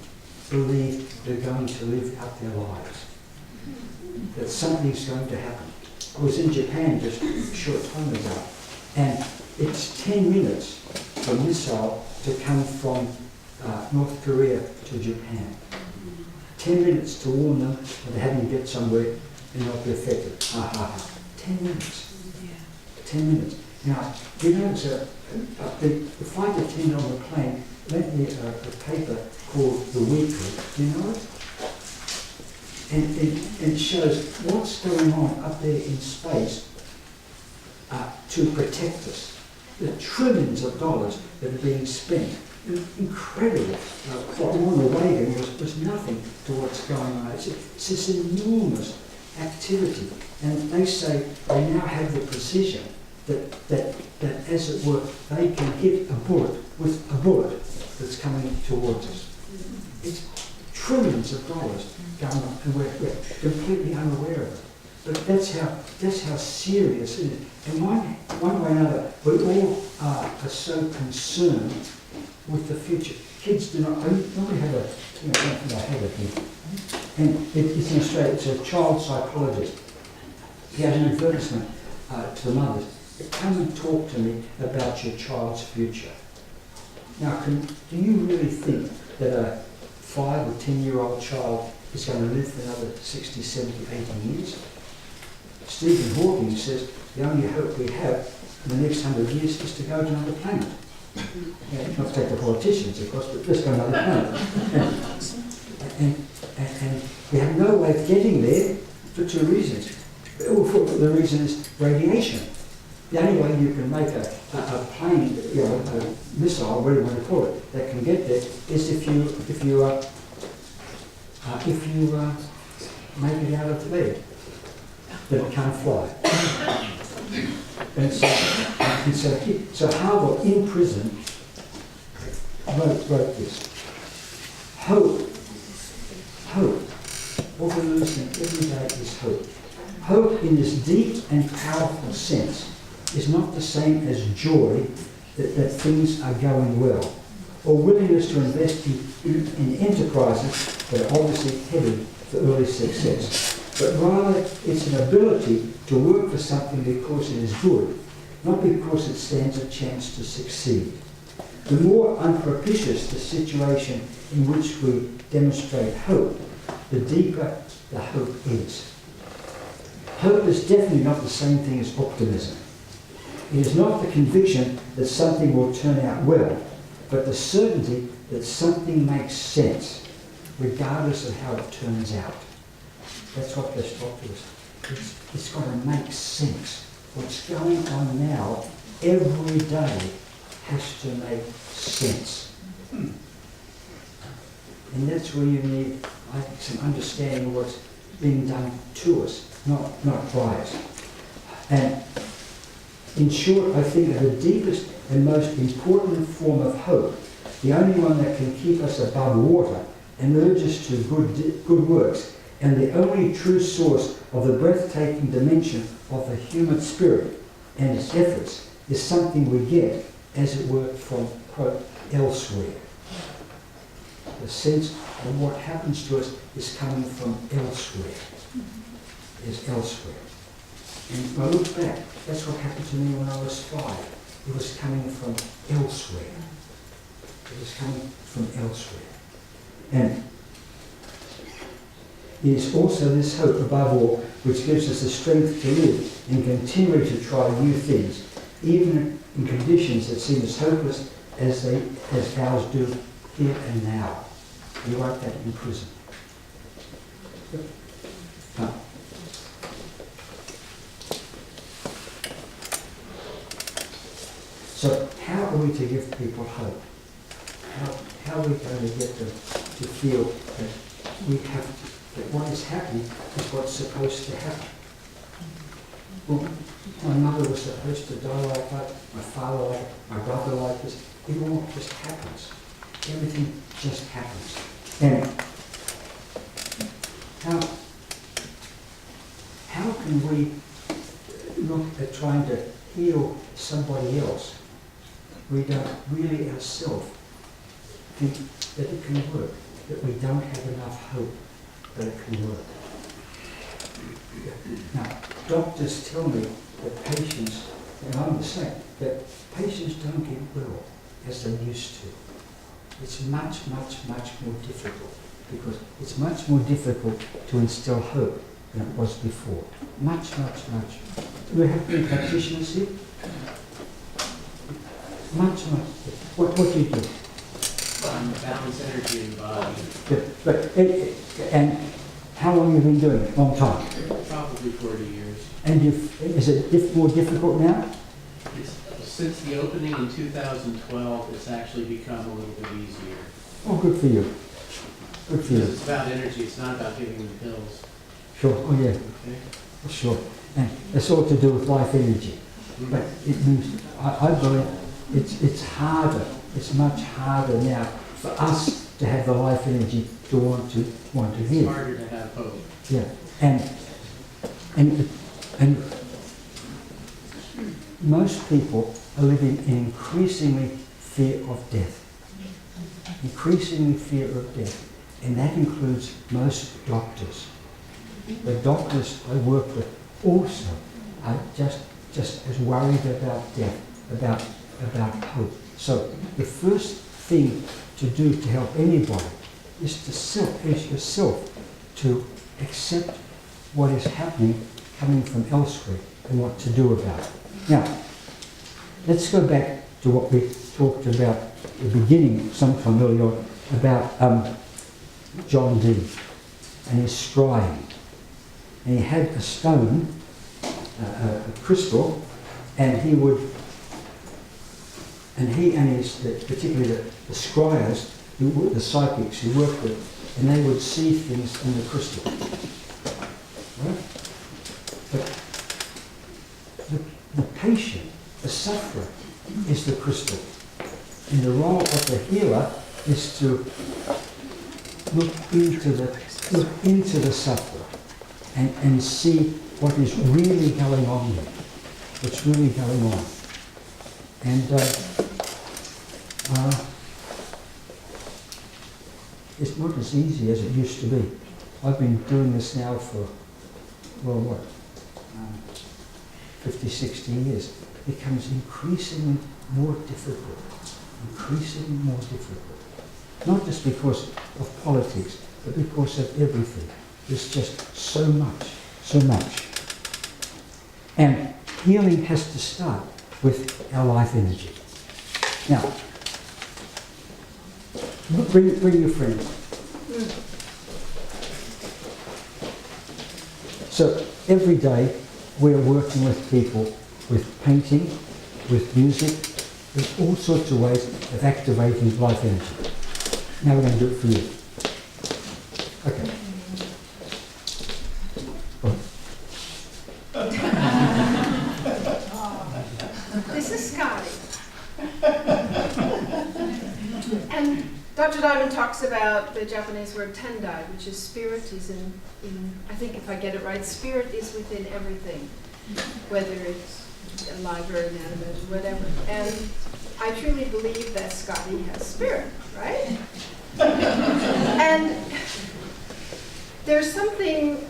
believe they're going to live out their lives, that something's going to happen. I was in Japan just a short time ago, and it's 10 minutes for a missile to come from North Korea to Japan. 10 minutes to warn them that they haven't get somewhere and not be affected. 10 minutes. 10 minutes. Now, you know, the flight attendant on the plane lent me a paper called The Weekly. Do you know it? And it shows what's going on up there in space to protect us. The trillions of dollars that are being spent. Incredible. What on the wagon was nothing to what's going on. It's this enormous activity. And they say they now have the precision that as it were, they can hit a bullet with a bullet that's coming towards us. It's trillions of dollars going on, and we're completely unaware of it. But that's how serious it is. And one way or another, we all are so concerned with the future. Kids do not. I normally have something I have it here, and it's in Australia. It's a child psychologist. He had an advertisement to the mothers. Come and talk to me about your child's future. Now, do you really think that a 5 or 10-year-old child is going to live for another 60, 70, 80 years? Stephen Hawking says the only hope we have in the next 100 years is to go to another planet. Not take the politicians, of course, but just go to another planet. And we have no way of getting there for two reasons. The reason is radiation. The only way you can make a plane, a missile, whatever you want to call it, that can get there is if you make it out of the bed, that it can't fly. So Harvard in prison wrote this. Hope. What we're losing every day is hope. Hope in this deep and powerful sense is not the same as joy that things are going well, or willingness to invest in enterprises that are obviously headed for early success. But rather, it's an ability to work for something because it is good, not because it stands a chance to succeed. The more unpropitious the situation in which we demonstrate hope, the deeper the hope is. Hope is definitely not the same thing as optimism. It is not the conviction that something will turn out well, but the certainty that something makes sense, regardless of how it turns out. That's what this doctor is. It's got to make sense. What's going on now, every day, has to make sense. And that's where you need, I think, some understanding of what's being done to us, not by us. And in short, I think that the deepest and most important form of hope, the only one that can keep us above water and urge us to good works, and the only true source of the breathtaking dimension of the human spirit and its efforts, is something we get, as it were, from, quote, elsewhere. The sense of what happens to us is coming from elsewhere. Is elsewhere. And if I look back, that's what happened to me when I was 5. It was coming from elsewhere. It was coming from elsewhere. And it is also this hope, above all, which gives us the strength to live and continue to try new things, even in conditions that seem as hopeless as ours do here and now. You write that in prison. So how are we to give people hope? How are we going to get them to feel that that what is happening is what's supposed to happen? Well, my mother was supposed to die like that, my father like that, my brother like this. It all just happens. Everything just happens. And how can we look at trying to heal somebody else? We don't really ourselves think that it can work, that we don't have enough hope that it can work. Now, doctors tell me that patients, and I'm the same, that patients don't get well as they used to. It's much, much, much more difficult, because it's much more difficult to instill hope than it was before. Much, much, much. Do we have any practitioners here? Much, much. What do you do? Balance energy in the body. Yeah, and how long have you been doing it? Long time? Probably 40 years. And is it more difficult now? Since the opening in 2012, it's actually become a little bit easier. Oh, good for you. Good for you. Because it's about energy, it's not about giving them pills. Sure, oh yeah, Okay? sure. And it's all to do with life energy. But it means, I believe it's harder, it's much harder now for us to have the life energy to want to It's give. harder to have hope. Yeah, and most people are living in increasingly fear of death. Increasingly fear of death. And that includes most doctors. The doctors I work with also are just as worried about death, about hope. So the first thing to do to help anybody is yourself to accept what is happening, coming from elsewhere, and what to do about it. Now, let's go back to what we talked about at the beginning, sometime earlier on, about John Dee and his scrying. And he had a stone, a crystal, and he and his, particularly the scryers, the psychics he worked with, and they would see things in the crystal. Right? But the patient, the sufferer, is the crystal. And the role of the healer is to look into the sufferer and see what is really going on there. What's really going on. And it's not as easy as it used to be. I've been doing this now for, 50, 60 years. It becomes increasingly more difficult. Increasingly more difficult. Not just because of politics, but because of everything. There's just so much, so much. And healing has to start with our life energy. Now, bring your friend. So every day we're working with people with painting, with music, with all sorts of ways of activating life energy. Now we're going to do it for you. Okay. This is Scotty. And Dr. Diamond talks about the Japanese word tendai, which is spirit is in, I think if I get it right, spirit is within everything, whether it's alive or inanimate, whatever. And I truly believe that Scotty has spirit, right? And there's something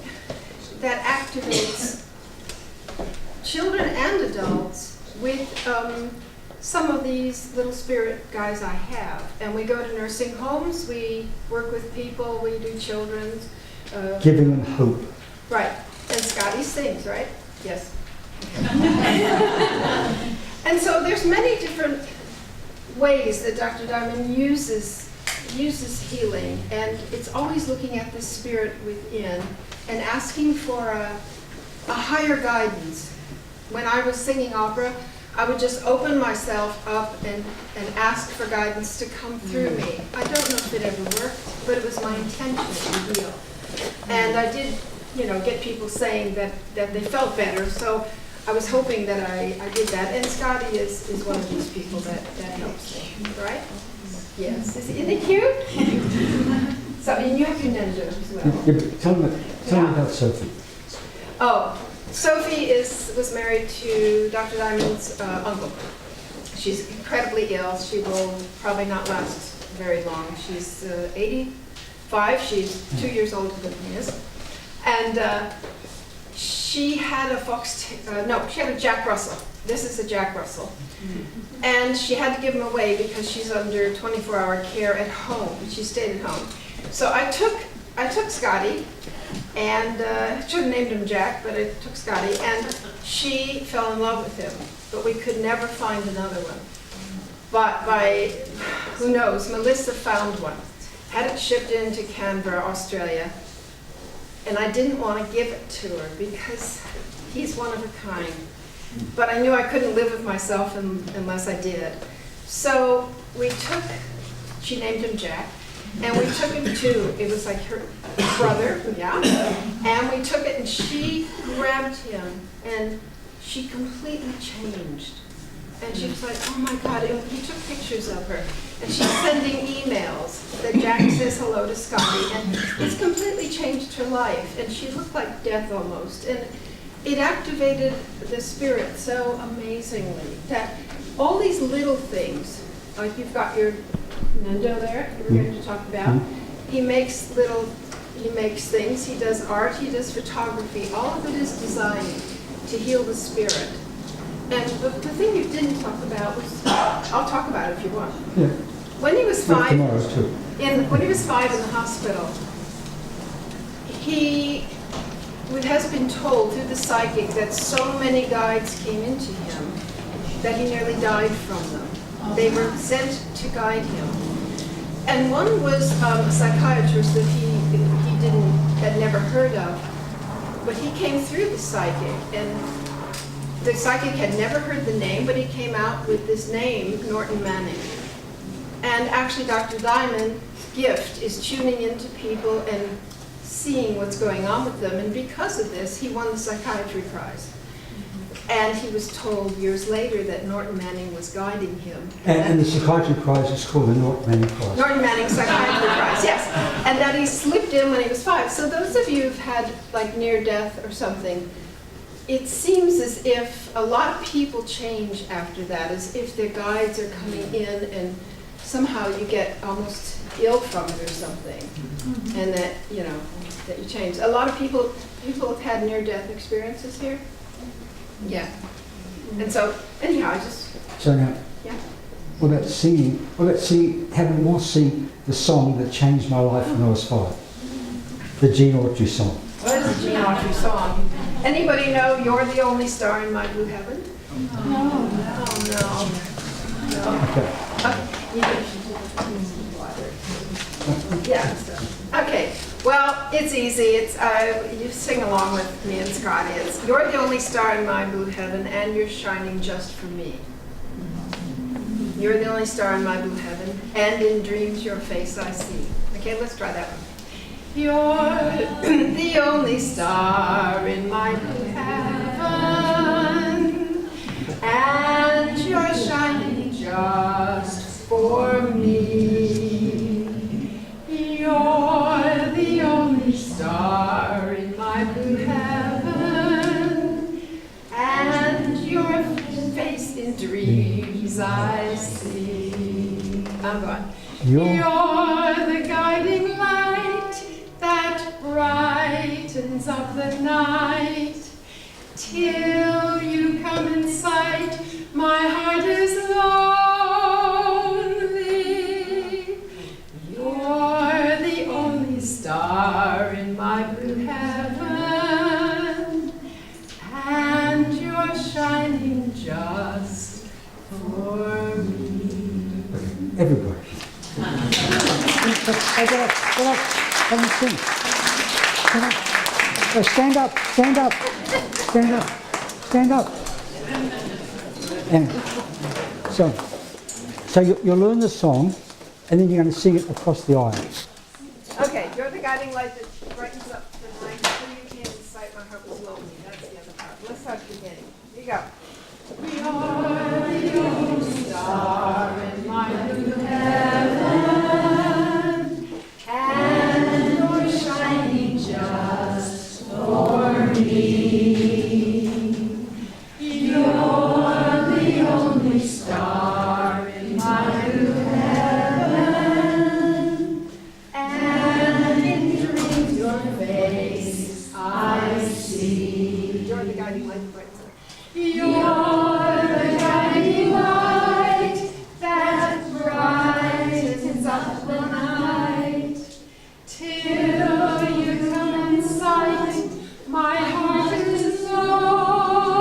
that activates children and adults with some of these little spirit guys I have. And we go to nursing homes, we work with people, we do children's. Giving them hope. Right. And Scotty sings, right? Yes. And so there's many different ways that Dr. Diamond uses healing, and it's always looking at the spirit within and asking for a higher guidance. When I was singing opera, I would just open myself up and ask for guidance to come through me. I don't know if it ever worked, but it was my intention to heal. And I did, get people saying that they felt better, so I was hoping that I did that. And Scotty is one of these people that helps me, right? Yes. Isn't he cute? So, and you have your ninja as well. Yeah, but tell me about Sophie. Oh, Sophie was married to Dr. Diamond's uncle. She's incredibly ill. She will probably not last very long. She's 85. She's 2 years older than he is. And she had she had a Jack Russell. This is a Jack Russell. And she had to give him away because she's under 24-hour care at home. She stayed at home. So I took Scotty, and I should have named him Jack, but I took Scotty, and she fell in love with him. But we could never find another one. But by, who knows, Melissa found one. Had it shipped into Canberra, Australia, and I didn't want to give it to her because he's one of a kind. But I knew I couldn't live with myself unless I did. So she named him Jack, and we took him to, it was like her brother, yeah, and we took it, and she grabbed him, and she completely changed. And she was like, oh my God, and he took pictures of her. And she's sending emails that Jack says hello to Scotty, and it's completely changed her life. And she looked like death almost. And it activated the spirit so amazingly that all these little things, like you've got your Nendo there, you were going to talk about, he makes things, he does art, he does photography, all of it is designed to heal the spirit. And the thing you didn't talk about was, I'll talk about it if you want. Yeah. When he was Well, 5, tomorrow too. when he was 5 in the hospital, he has been told through the psychic that so many guides came into him that he nearly died from them. They were sent to guide him. And one was a psychiatrist that had never heard of, but he came through the psychic, and the psychic had never heard the name, but he came out with this name, Norton Manning. And actually Dr. Diamond's gift is tuning into people and seeing what's going on with them, and because of this, he won the Psychiatry Prize. And he was told years later that Norton Manning was guiding him. And the Psychiatry Prize is called the Norton Manning Prize. Norton Manning Psychiatry Prize, yes. And that he slipped in when he was 5. So those of you who've had like near death or something, it seems as if a lot of people change after that, as if their guides are coming in and somehow you get almost ill from it or something. And that, you know, that you change. A lot of people have had near-death experiences here. Yeah. And so, anyhow, I just... So now, yeah. what about singing? Having once sing the song that changed my life when I was 5? The Gene Autry song. What is the Gene Autry song? Anybody know You're the Only Star in My Blue Heaven? No. Yeah. Okay. Well, it's easy. It's you sing along with me and Scotty. It's you're the only star in my blue heaven, and you're shining just for me. You're the only star in my blue heaven, and in dreams your face I see. Okay, let's try that one. You're the only star in my blue heaven, and you're shining just for me. You're the only star in my blue heaven, and your face in dreams I see. I'm gone. You're the guiding light that brightens up the night. Till you come in sight, my heart is lonely. You're the only star in my blue heaven, and you're shining just for me. Everybody. Get up. Come and sing. Get up. Oh, stand up. And so you'll learn the song, and then you're going to sing it across the aisle. Okay, you're the guiding light that brightens up the night. Till you came in sight, my heart was lonely. That's the other part. Let's start at the beginning. Here you go. We are the only star in my blue heaven, and you're shining just for me. You're the only star in my blue heaven, and in dreams your face I see. You're the guiding light that brightens up. You're the guiding light that brightens up the night. Till you come in sight, my heart is lonely.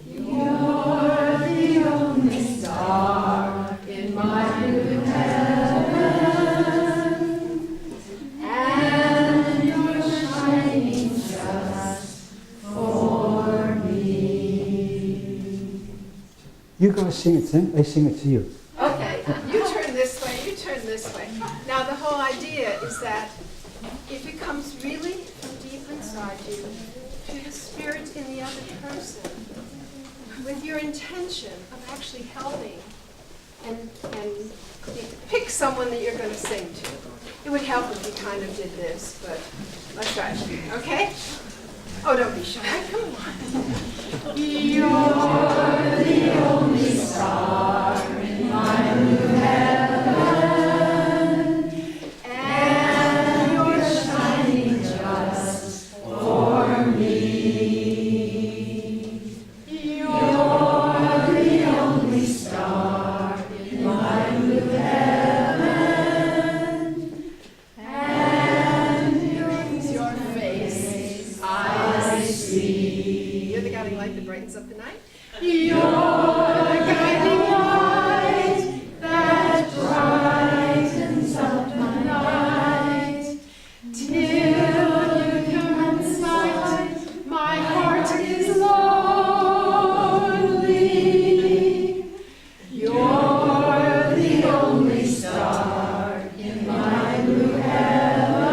You're the only star in my blue heaven, and you're shining just for me. You guys sing it to them, they sing it to you. Okay, you turn this way, you turn this way. Now the whole idea is that if it comes really from deep inside you to the spirit in the other person, with your intention of actually helping and pick someone that you're going to sing to. It would help if you kind of did this, but let's try it. Okay? Oh, don't be shy. Come on. You're the only star in my blue heaven, and you're shining just for me. You're the only star in my blue heaven, and your face I see. You're the guiding light that brightens up the night. You're the guiding light that brightens up my night. Till you come inside, my heart is lonely. You're the only star in my blue heaven,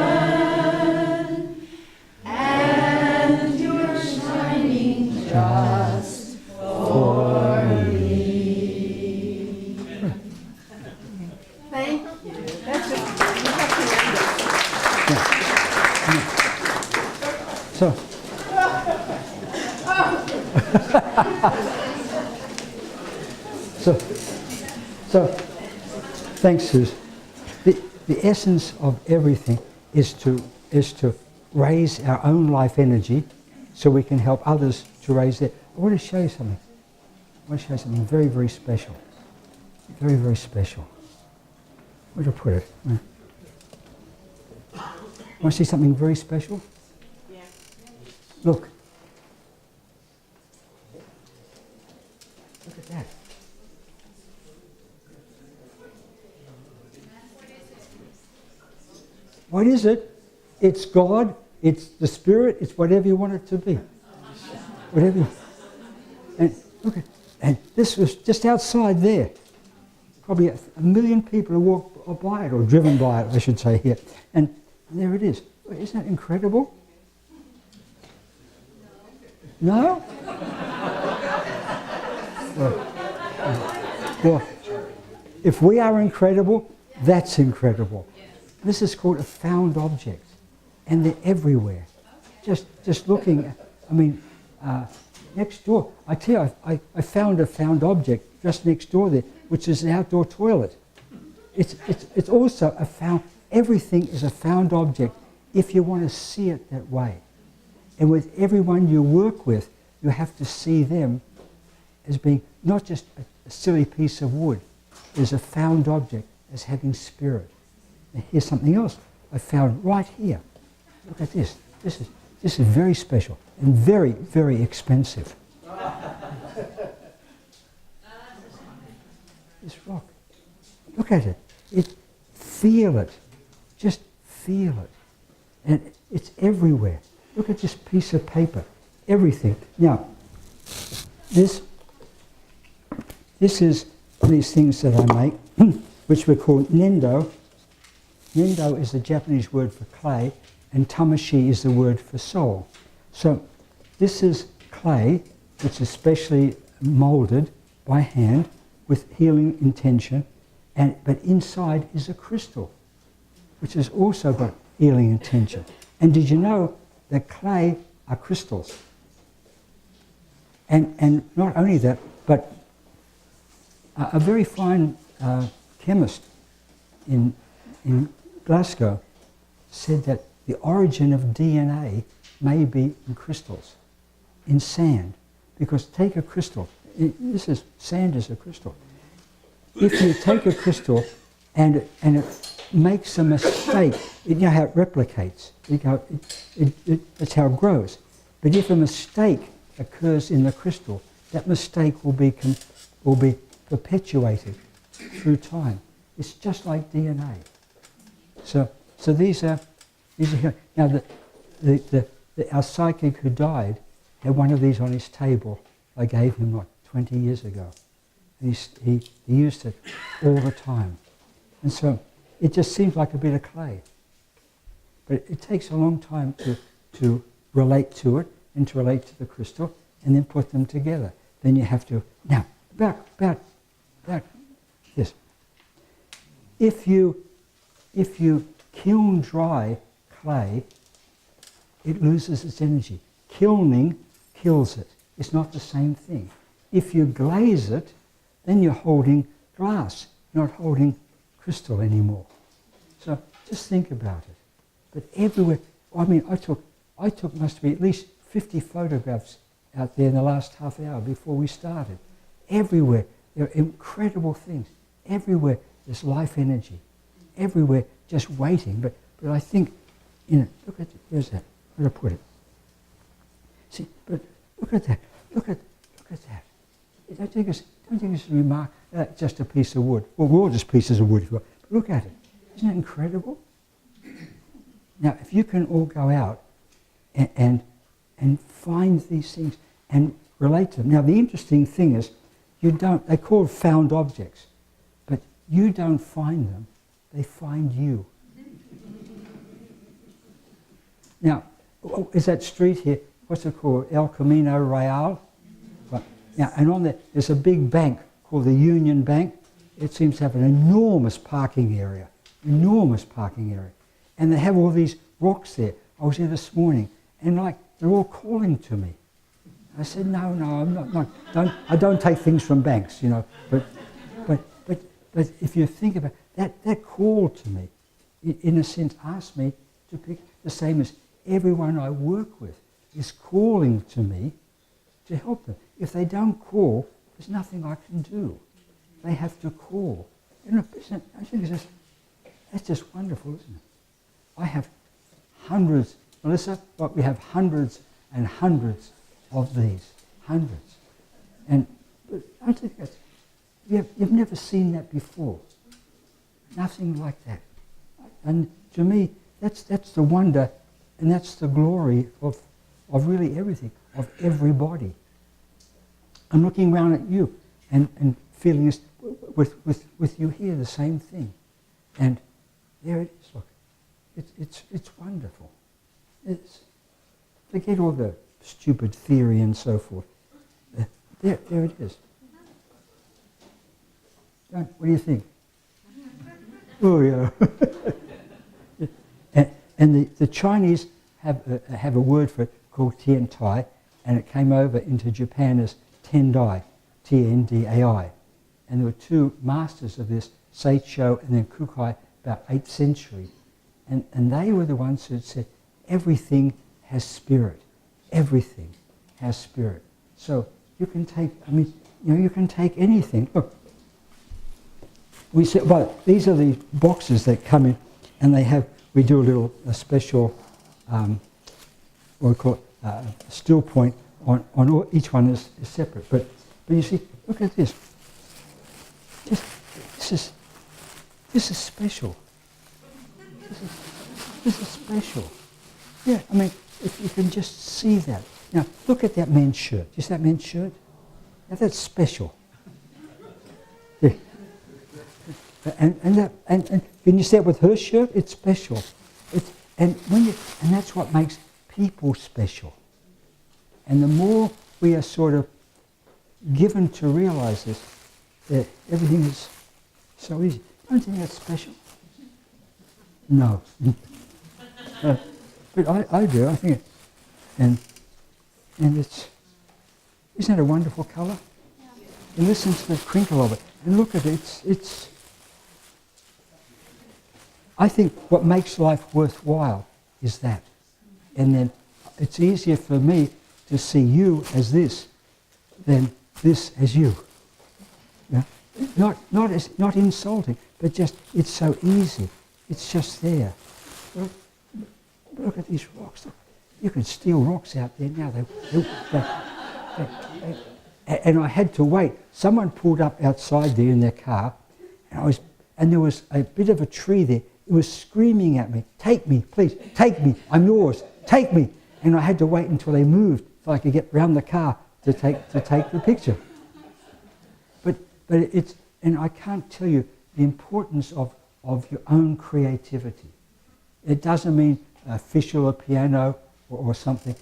and you're shining just for me. Thank you. That's just, you have to end it. So, so, thanks, Suze. The essence of everything is to raise our own life energy so we can help others to raise their. I want to show you something. I want to show you something very, very special. Very, very special. Where to put it? Want to see something very special? Yeah. Look. Look at that. What is it? It's God, it's the Spirit, it's whatever you want it to be. Whatever. And look at, and this was just outside there. Probably a million people have walked by it, or driven by it, I should say here. And there it is. Isn't that incredible? No? Well, if we are incredible, that's incredible. This is called a found object, and they're everywhere. Just looking, next door. I tell you, I found a found object just next door there, which is an outdoor toilet. It's also a found. Everything is a found object if you want to see it that way. And with everyone you work with, you have to see them as being not just a silly piece of wood. There's a found object as having spirit. And here's something else I found right here. Look at this. This is very special and very, very expensive. This rock. Look at it. Feel it. Just feel it. And it's everywhere. Look at this piece of paper. Everything. Now, this is these things that I make, which we call nendo. Nendo is the Japanese word for clay, and tamashi is the word for soul. So this is clay, which is specially molded by hand with healing intention, but inside is a crystal, which has also got healing intention. And did you know that clay are crystals? And not only that, but a very fine chemist in Glasgow said that the origin of DNA may be in crystals, in sand. Because take a crystal, sand is a crystal. If you take a crystal and it makes a mistake, you know how it replicates, that's how it grows. But if a mistake occurs in the crystal, that mistake will be perpetuated through time. It's just like DNA. So these are now our psychic who died had one of these on his table. I gave him 20 years ago. And he used it all the time. And so it just seems like a bit of clay. But it takes a long time to relate to it and to relate to the crystal and then put them together. then you have to, now, about this. If you kiln dry clay, it loses its energy. Kilning kills it. It's not the same thing. If you glaze it, then you're holding glass, not holding crystal anymore. So just think about it. But everywhere, I mean, I took must be at least 50 photographs out there in the last half hour before we started. Everywhere, there are incredible things. Everywhere, there's life energy. Everywhere, just waiting. But I think, look at, here's that, where to put it. See, but look at that, look at that. Don't think it's a remark, just a piece of wood. Well, we're all just pieces of wood, but look at it. Isn't it incredible? Now, if you can all go out and find these things and relate to them. Now, the interesting thing is, they're called found objects, but you don't find them, they find you. Now, is that street here, what's it called, El Camino Real? Right. Now, and on there's a big bank called the Union Bank. It seems to have an enormous parking area. And they have all these rocks there. I was there this morning, and they're all calling to me. I said, no, I'm not. I don't take things from banks, But if you think about it, that call to me, in a sense, asked me to pick the same as everyone I work with is calling to me to help them. If they don't call, there's nothing I can do. They have to call. I think that's just wonderful, isn't it? I have hundreds, Melissa, we have hundreds and hundreds of these, hundreds. And I think you've never seen that before. Nothing like that. And to me, that's the wonder and that's the glory of really everything, of everybody. I'm looking around at you and feeling this with you here, the same thing. And there it is, look. It's wonderful. Forget all the stupid theory and so forth. There it is. What do you think? Oh yeah. And the Chinese have a word for it called tian tai, and it came over into Japan as tendai, T-N-D-A-I. And there were two masters of this, Seicho and then Kukai, about 8th century. And they were the ones who said, everything has spirit. Everything has spirit. So you can take, you can take anything. Look, we said, well, these are the boxes that come in, and we do a special, what we call a still point on all, each one is separate. But you see, look at this. This is special. This is special. Yeah, if you can just see that. Now, look at that men's shirt. You see that men's shirt? Now, that's special. Yeah. And can you see it with her shirt? It's special. And that's what makes people special. And the more we are sort of given to realize this, that everything is so easy. Don't you think that's special? No. But I do. I think and it's, isn't that a wonderful colour? And listen to the crinkle of it. And look at it. It's I think what makes life worthwhile is that. And then it's easier for me to see you as this than this as you. Yeah? Not insulting, but just, it's so easy. It's just there. Look at these rocks. Look. You can steal rocks out there now. And I had to wait. Someone pulled up outside there in their car, and there was a bit of a tree there. It was screaming at me, "Take me, please, take me, I'm yours, take me." And I had to wait until they moved so I could get round the car to take the picture. But it's, and I can't tell you the importance of your own creativity. It doesn't mean a fish or a piano or something,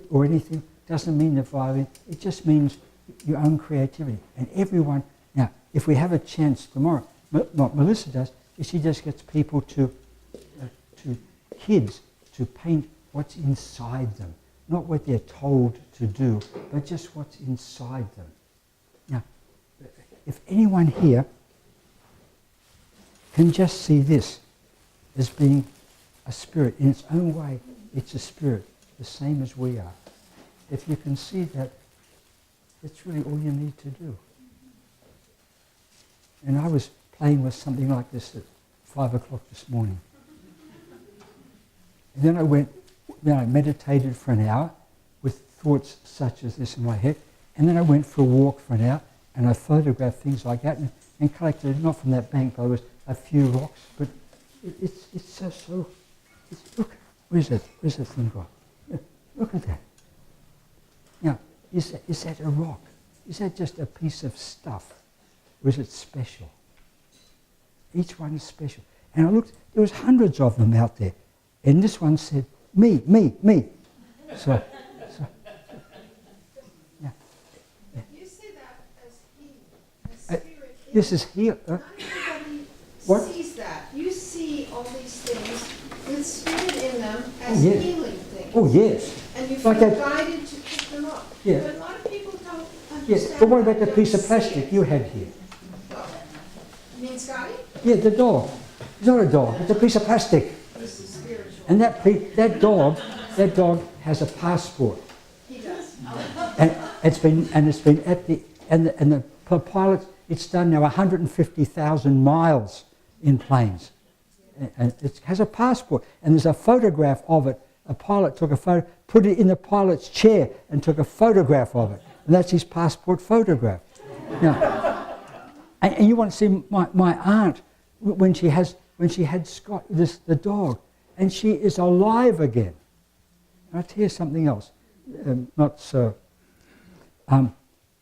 or anything. It doesn't mean the violin. It just means your own creativity. And everyone, now, if we have a chance tomorrow, what Melissa does is she just gets people to kids to paint what's inside them. Not what they're told to do, but just what's inside them. Now, if anyone here can just see this as being a spirit, in its own way, it's a spirit, the same as we are. If you can see that, that's really all you need to do. And I was playing with something like this at 5 o'clock this morning. And then I meditated for an hour with thoughts such as this in my head. And then I went for a walk for an hour and I photographed things like that and collected, not from that bank, but it was a few rocks. But it's so look, where's that thing gone? Look at that. Now, is that a rock? Is that just a piece of stuff? Or is it special? Each one is special. And I looked, there was hundreds of them out there. And this one said, me. So yeah. You see that as he, as spirit. This is here. Not everybody What? sees that. You see all these things with spirit in them as Oh, yeah. healing things. Oh, yes. And you feel Like that. guided to pick them up. Yeah. But a lot of people don't understand. Yes. But what about the that, piece of don't plastic see you it. had here? Well, you mean Scotty? Yeah, the dog. It's not a dog. It's a piece of plastic. This is spiritual. And that dog has a passport. He does. And it's been at the pilot. It's done now 150,000 miles in planes, and it has a passport. And there's a photograph of it. A pilot took a photo, put it in the pilot's chair, and took a photograph of it. And that's his passport photograph. Now, and you want to see my aunt when she had Scott, the dog, and she is alive again. And I'll tell you something else. Not so.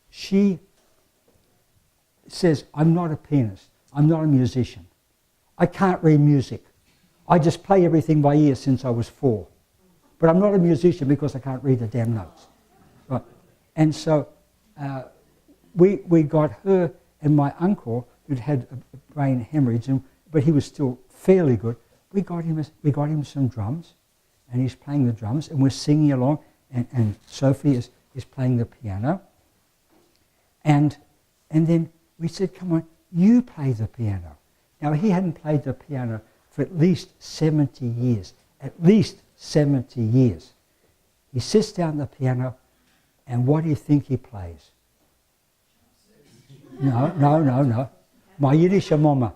She says, I'm not a pianist. I'm not a musician. I can't read music. I just play everything by ear since I was 4. But I'm not a musician because I can't read the damn notes. Right. And so we got her and my uncle, who'd had a brain hemorrhage, but he was still fairly good. We got him some drums, and he's playing the drums, and we're singing along, and Sophie is playing the piano. And then we said, come on, you play the piano. Now, he hadn't played the piano for at least 70 years. At least 70 years. He sits down at the piano, and what do you think he plays? No. My Yiddish mama.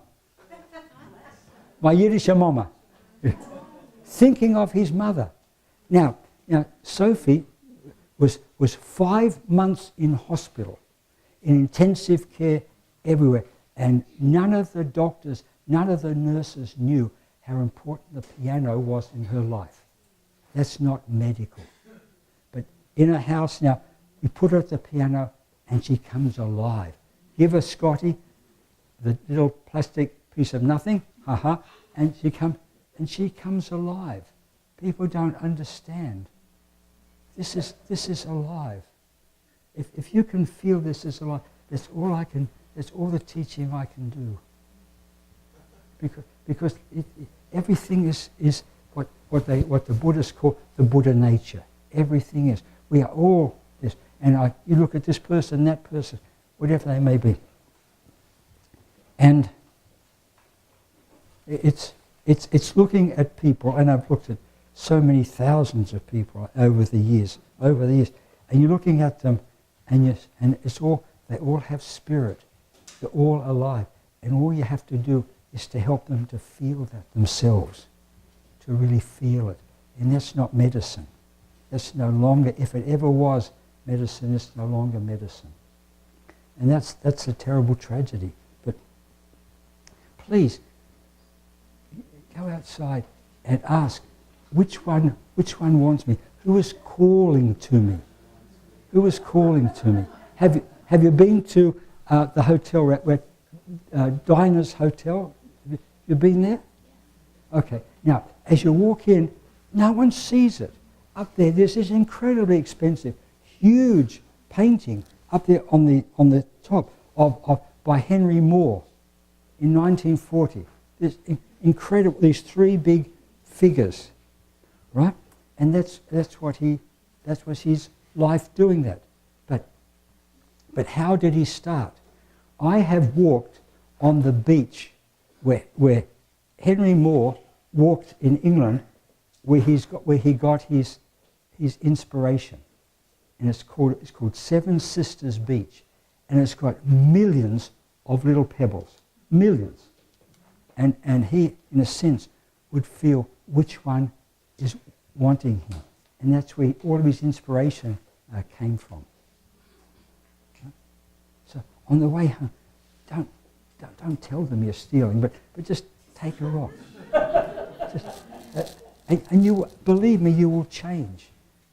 My Yiddish mama. Thinking of his mother. Now, Sophie was 5 months in hospital, in intensive care everywhere, and none of the doctors, none of the nurses knew how important the piano was in her life. That's not medical. But in a house now, you put her at the piano and she comes alive. Give her Scotty, the little plastic piece of nothing, and she comes alive. People don't understand. This is alive. If you can feel this is alive, that's all the teaching I can do. Because everything is what the Buddhists call the Buddha nature. Everything is. We are all this. And you look at this person, that person, whatever they may be. And it's looking at people, and I've looked at so many thousands of people over the years, and you're looking at them, and they all have spirit. They're all alive. And all you have to do is to help them to feel that themselves, to really feel it. And that's not medicine. That's no longer, if it ever was medicine, it's no longer medicine. And that's a terrible tragedy. But please, go outside and ask, which one wants me? Who is calling to me? Who is calling to me? Have you been to the hotel, Diners Hotel? Have you been there? Okay. Now, as you walk in, no one sees it. Up there, this is incredibly expensive, huge painting up there on the top of by Henry Moore in 1940. There's incredible, these three big figures, right? And that's what his life doing that. But how did he start? I have walked on the beach where Henry Moore walked in England, where he got his inspiration, and it's called Seven Sisters Beach, and it's got millions of little pebbles, millions, and he, in a sense, would feel which one is wanting him, and that's where all of his inspiration came from. Okay? So on the way home, don't tell them you're stealing, but just take a rock. And you, believe me, you will change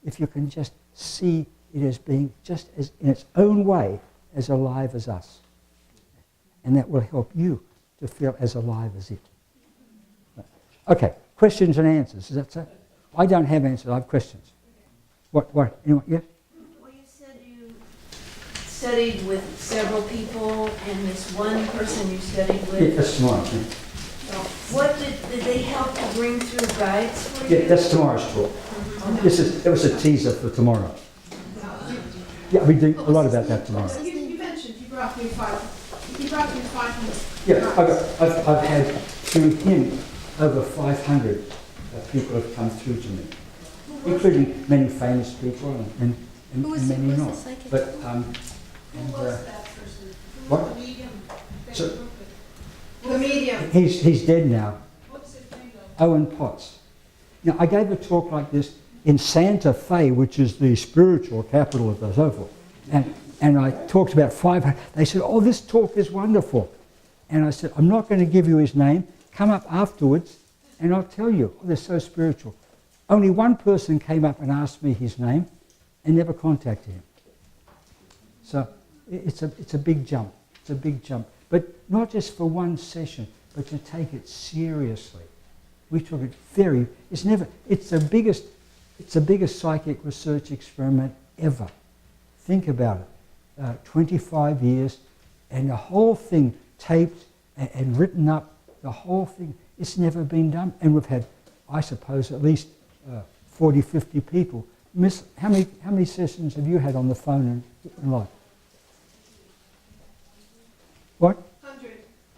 if you can just see it as being just as in its own way as alive as us. And that will help you to feel as alive as it. Okay, questions and answers, is that so? I don't have answers, I have questions. What, anyone, yeah? Well, you said you studied with several people, and this one person you studied with. Yeah, that's tomorrow. Yeah. What did they help you bring through guides for you? Yeah, that's tomorrow's talk. It was a teaser for tomorrow. Yeah, we do a lot about that tomorrow. You mentioned you brought me 500. Yeah, I've had through him over 500 people have come through to me, including many famous people and many not. But what? So The medium. he's dead now. Owen Potts. Now I gave a talk like this in Santa Fe, which is the spiritual capital of the Zofel, and I talked about 500. They said, "Oh, this talk is wonderful," and I said, "I'm not going to give you his name. Come up afterwards, and I'll tell you." Oh, they're so spiritual. Only one person came up and asked me his name, and never contacted him. So it's a big jump. It's a big jump, but not just for one session, but to take it seriously. We took it very. It's the biggest psychic research experiment ever. Think about it. 25 years, and the whole thing taped and written up. The whole thing. It's never been done, and we've had, I suppose, at least 40, 50 people. Miss, how many sessions have you had on the phone and live? What?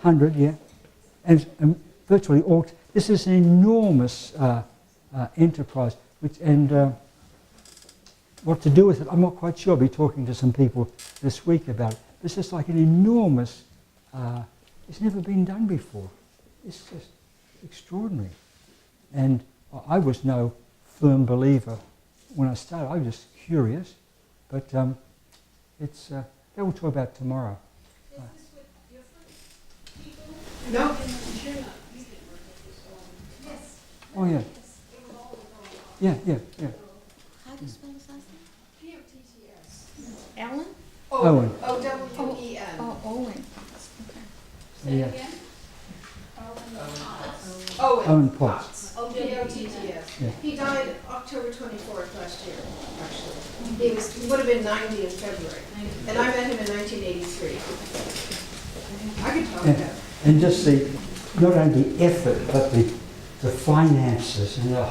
100, yeah. And virtually all. This is an enormous enterprise, what to do with it, I'm not quite sure. I'll be talking to some people this week about it. This is like an enormous. It's never been done before. It's just extraordinary. And I was no firm believer when I started. I was just curious, but it's that we'll talk about tomorrow. Is this with different people? No. Yes. Oh yeah. Yeah. How do you spell his last name? PMTTS. Alan? Owen. O-W-E-N. Oh, Owen. Okay. Yeah. Owen. Potts. O-P-O-T-T-S. Yeah. He died October 24th last year, actually. He would have been 90 in February. And I met him in 1983. I could talk about it. And just not only the effort, but the finances and the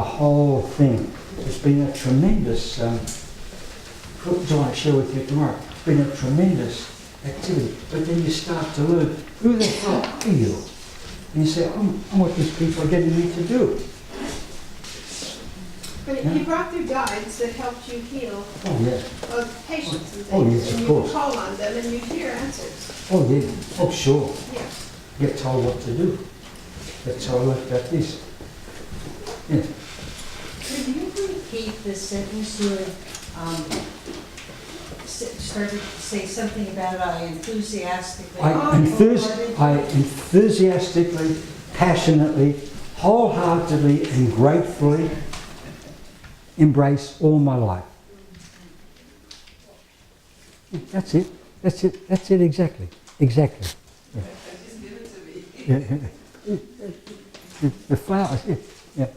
whole thing. It's been a tremendous. John, I'll share with you tomorrow. It's been a tremendous activity. But then you start to learn, who the hell are you? And you say, I'm what these people are getting me to do. But he brought through guides that helped you heal Oh yeah. of patients and things. Oh, yes, of and you course. call on them and you hear answers. Oh yeah. Oh sure. Yeah. Get told what to do. That's how I learned about this. Yeah. Could you repeat the sentence you started to say something about I enthusiastically? I enthusiastically, passionately, wholeheartedly and gratefully embrace all my life. That's it. That's it exactly. Exactly. Yeah. Just give it to me. Yeah. The flowers, yeah.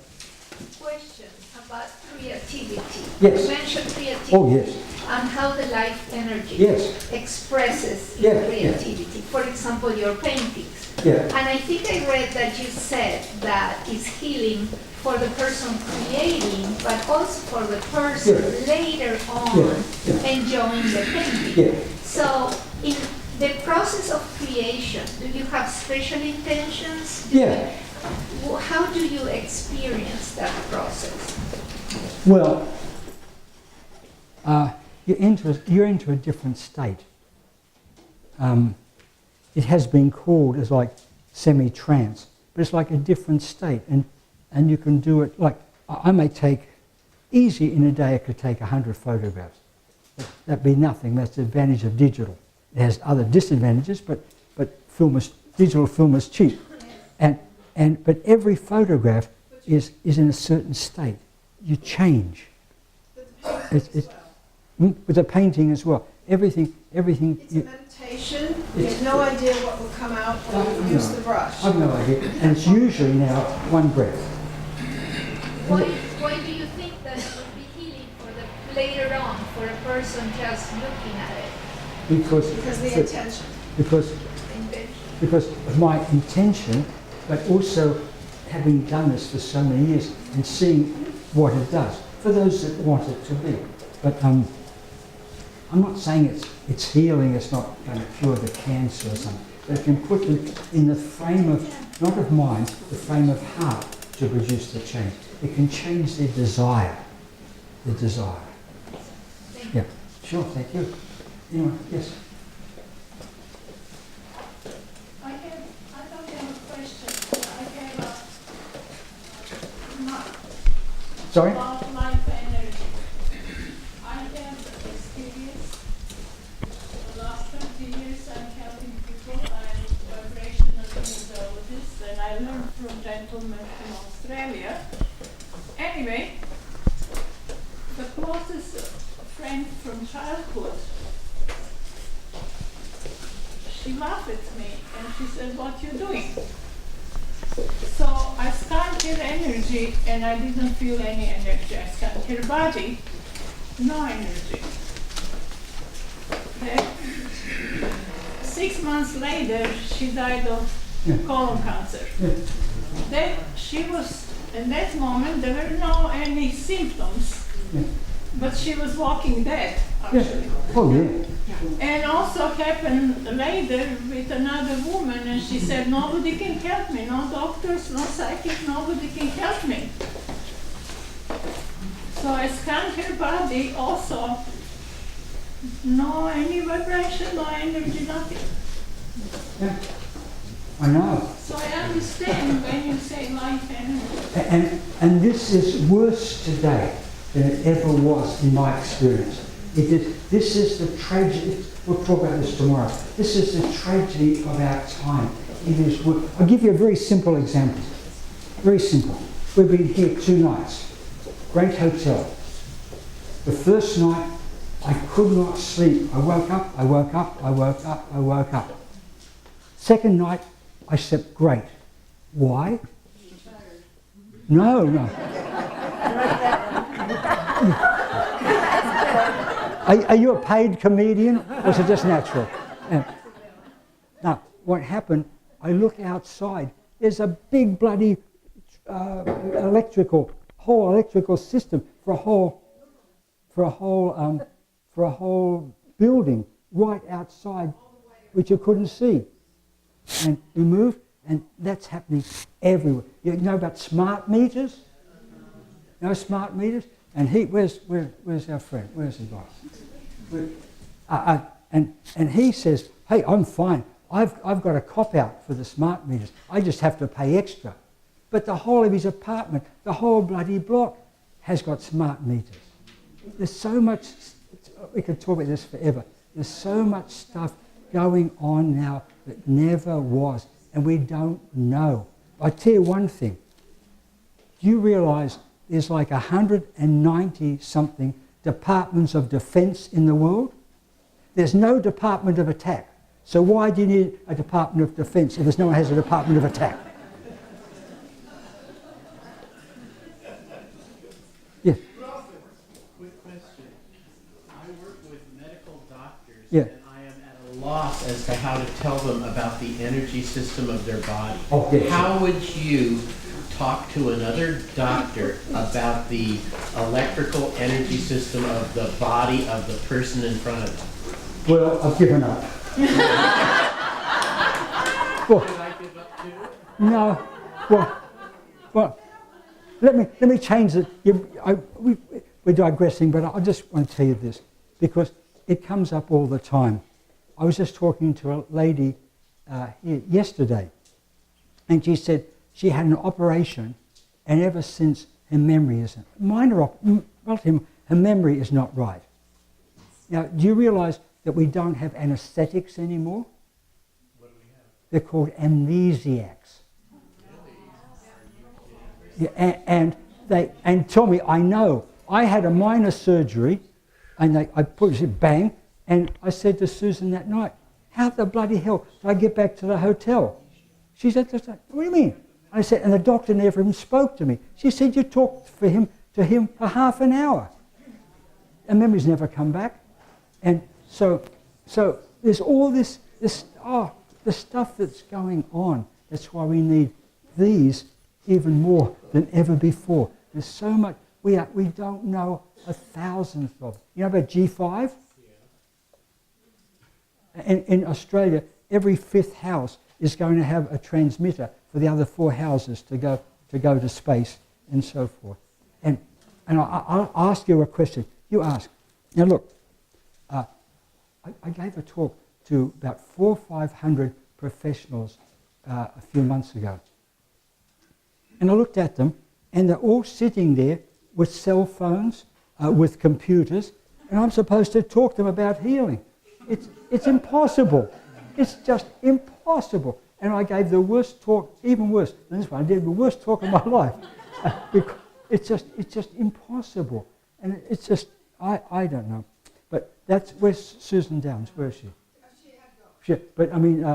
Question about creativity. Yes. You mentioned creativity. Oh yes. on how the life energy Yes. expresses Yeah, in yeah. creativity. For example, your paintings. Yeah. And I think I read that you said that it's healing for the person creating, but also for the person Yeah. later on Yeah. enjoying the painting. Yeah. So in the process of creation, do you have special intentions? Yeah. How do you experience that process? Well, you're into a different state. It has been called as like semi-trance, but it's like a different state, and you can do it like I may take easy in a day. I could take 100 photographs. That'd be nothing. That's the advantage of digital. It has other disadvantages, but digital film is cheap, but every photograph is in a certain state. You change. With the painting as well. Everything. It's a meditation. You have no idea what will come out when you use the brush. I've no idea. And it's usually now one breath. Why do you think that it would be healing for the later on for a person just looking at it? Because the intention. Because of my intention, but also having done this for so many years and seeing what it does for those that want it to be. But I'm not saying it's healing. It's not going to cure the cancer or something. But it can put them in the frame of not of mind, the frame of heart to produce the change. It can change their desire. The desire. Yeah. Sure. Thank you. Anyone? Yes. I don't have a question. I have Sorry? about life energy. I have experience the last 20 years I'm helping people. I'm vibrational kinesiologist and I learned from gentlemen from Australia. Anyway, the closest friend from childhood, she laughed at me and she said, "What you doing?" So I scanned her energy and I didn't feel any energy. I scanned her body, no energy. Then 6 months later, she died of colon cancer. Then she was, in that moment, there were no any symptoms, but she was walking dead, actually. Oh, yeah. And also happened later with another woman, and she said, "Nobody can help me, no doctors, no psychic, nobody can help me." So I scanned her body also, no any vibration, no energy, nothing. Yeah. I know. So I understand when you say life energy. And this is worse today than it ever was in my experience. This is the tragedy. We'll talk about this tomorrow. This is the tragedy of our time. It is. I'll give you a very simple example. Very simple. We've been here 2 nights. Great hotel. The first night, I could not sleep. I woke up, I woke up, I woke up, I woke up. Second night, I slept great. Why? No. Are you a paid comedian, or is it just natural? Now, what happened, I look outside, there's a big bloody electrical system for a whole building right outside, which you couldn't see. And we moved, and that's happening everywhere. You know about smart meters? You know smart meters? And where's our friend? Where's the guy? And he says, "Hey, I'm fine. I've got a cop out for the smart meters. I just have to pay extra." But the whole of his apartment, the whole bloody block, has got smart meters. There's so much. We could talk about this forever. There's so much stuff going on now that never was, and we don't know. I tell you one thing. Do you realise there's like 190-something departments of defence in the world? There's no Department of Attack. So why do you need a Department of Defence if there's no one has a Department of Attack? Yes. Quick question. I work Yeah. and I am at a loss as to how to tell them about the energy system of their body. Okay. How would you talk to another doctor about the electrical energy system of the body of the person in front of them? Well, I've given up. Well, Should I give up too? no. Well. Let me change it. We're digressing, but I just want to tell you this because it comes up all the time. I was just talking to a lady here yesterday, and she said she had an operation, and ever since her memory isn't her memory is not right. Now, do you realise that we don't have anaesthetics anymore? What do we have? They're called amnesiacs. Yeah, and tell me, I know, I had a minor surgery, and I put it bang, and I said to Susan that night, how the bloody hell did I get back to the hotel? She said, what do you mean? I said, and the doctor never even spoke to me. She said, you talked to him for half an hour. And memories never come back. And so there's all this the stuff that's going on. That's why we need these even more than ever before. There's so much, we don't know a thousandth of it. You know about G5? Yeah. In Australia, every 5th house is going to have a transmitter for the other 4 houses to go to space and so forth. And I'll ask you a question. You ask. Now look, I gave a talk to about 400 or 500 professionals a few months ago. And I looked at them, and they're all sitting there with cell phones, with computers, and I'm supposed to talk to them about healing. It's impossible. It's just impossible. And I gave the worst talk, even worse than this one. I did the worst talk of my life. Because it's just impossible. And it's just, I don't know. But where's Susan Downs? Where is she? But I mean,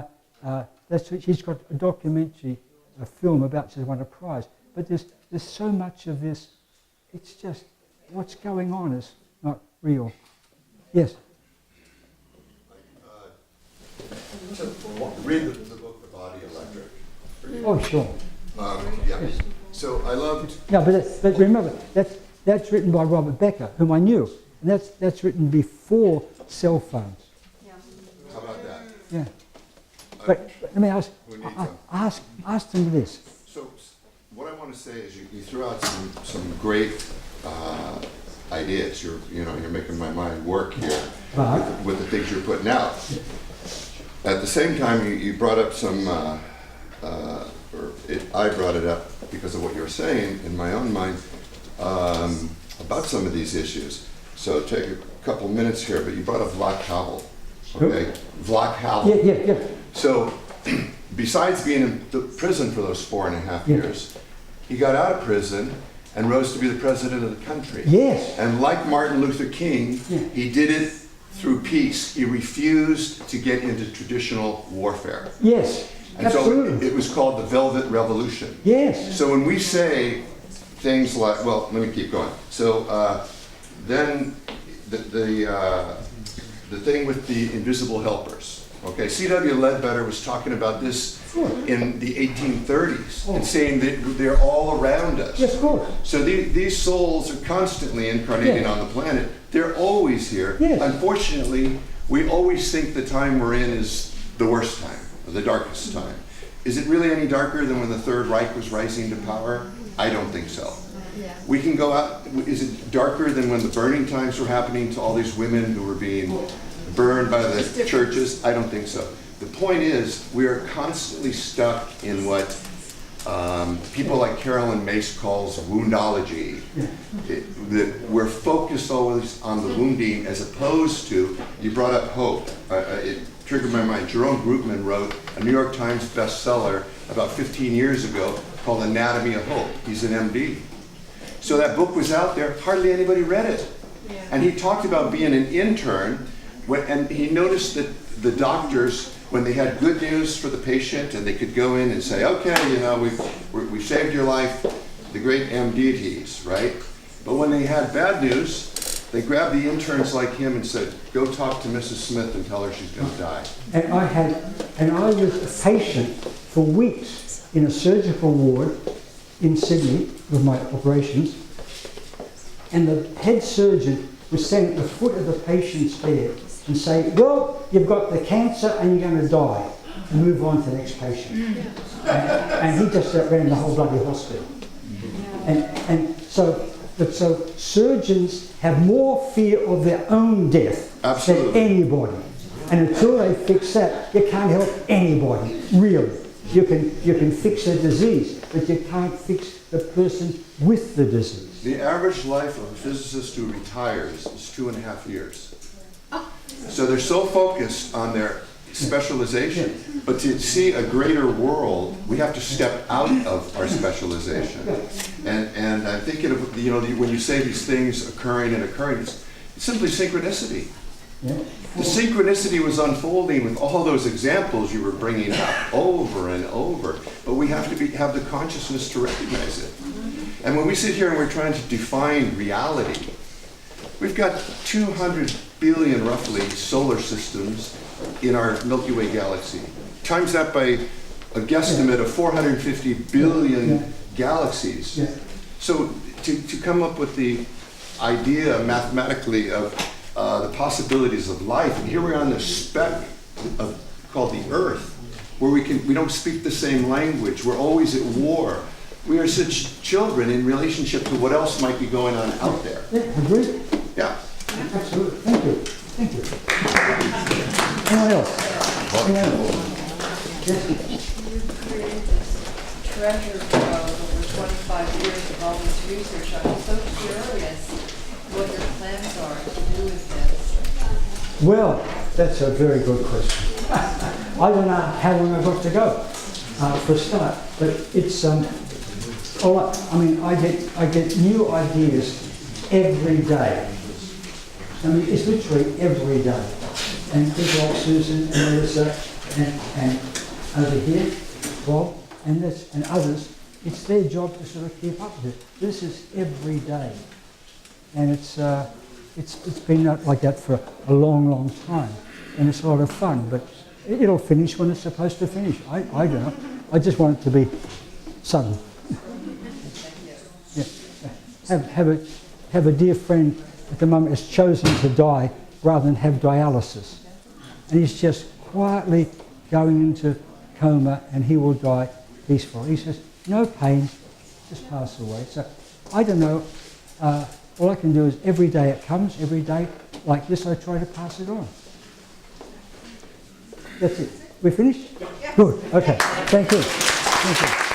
she's got a documentary, a film about she's won a prize. But there's so much of this. It's just what's going on is not real. Yes. Read the book, The Body Electric. Oh, sure. Yeah. So I loved. No, but remember that's written by Robert Becker, whom I knew, and that's written before cell phones. Yeah. How about that? Yeah. But let me ask. Ask them this. So what I want to say is you threw out some great ideas. You're making my mind work here with the things you're putting out. At the same time, you brought up I brought it up because of what you were saying in my own mind about some of these issues. So take a couple minutes here, but you brought up Vlad Havel. Okay, Vlad Havel. Yeah. So besides being in the prison for those 4.5 years, he got out of prison and rose to be the president of the country. Yes. And like Martin Luther King, he did it through peace. He refused to get into traditional warfare. Yes. And absolutely. so it was called the Velvet Revolution. Yes. So when we say things like, well, let me keep going. So then the thing with the invisible helpers. Okay, C.W. Ledbetter was talking about this in the 1830s and saying that they're all around us. Yes, of course. So these souls are constantly incarnating on the planet. They're always here. Yes. Unfortunately, we always think the time we're in is the worst time, or the darkest time. Is it really any darker than when the Third Reich was rising to power? I don't think so. Yeah. We can go out, is it darker than when the burning times were happening to all these women who were being burned by the churches? I don't think so. The point is, we are constantly stuck in what people like Carolyn Mace calls woundology. That we're focused always on the wounding as opposed to, you brought up hope. It triggered my mind. Jerome Groopman wrote a New York Times bestseller about 15 years ago called Anatomy of Hope. He's an MD. So that book was out there, hardly anybody read it. Yeah. And he talked about being an intern, and he noticed that the doctors, when they had good news for the patient and they could go in and say, okay, we saved your life, the great MDTs, right? But when they had bad news, They grabbed the interns like him and said, go talk to Mrs. Smith and tell her she's going to die. And I was a patient for weeks in a surgical ward in Sydney with my operations, and the head surgeon would stand at the foot of the patient's bed and say, well, you've got the cancer and you're going to die, and move on to the next patient. And he just ran the whole bloody hospital. And so surgeons have more fear of their own death Absolutely. than anybody. And until they fix that, you can't help anybody, really. You can fix a disease, but you can't fix the person with the disease. The average life of a physicist who retires is 2.5 years. So they're so focused on their specialization, but to see a greater world, we have to step out of our specialization. And I'm thinking of, you know, when you say these things occurring, it's simply synchronicity. Yeah. The synchronicity was unfolding with all those examples you were bringing up over and over, but we have to have the consciousness to recognize it. And when we sit here and we're trying to define reality, we've got 200 billion, roughly, solar systems in our Milky Way galaxy. Times that by a guesstimate of 450 billion galaxies. Yeah. So to come up with the idea mathematically of the possibilities of life, and here we are on this speck called the Earth, where we don't speak the same language, we're always at war. We are such children in relationship to what else might be going on out there. Yeah, agreed. Yeah. Absolutely. Thank you. Thank you. Anyone else? Anyone else? Yes. You created this treasure trove over 25 years of all this research. I'm so curious what your plans are to do with this. Well, that's a very good question. I don't know how long I've got to go for a start, but it's I get new ideas every day. I mean, it's literally every day. And people like Susan and Melissa and over here, Bob and others, it's their job to sort of keep up with it. This is every day. And it's been like that for a long, long time. And it's a lot of fun, but it'll finish when it's supposed to finish. I don't know. I just want it to be sudden. Yeah. Have a dear friend at the moment has chosen to die rather than have dialysis. And he's just quietly going into coma and he will die peacefully. He says, no pain, just pass away. So I don't know. All I can do is every day it comes, every day like this I try to pass it on. That's it. We finished? Yeah. Good. Okay. Thank you. Thank you.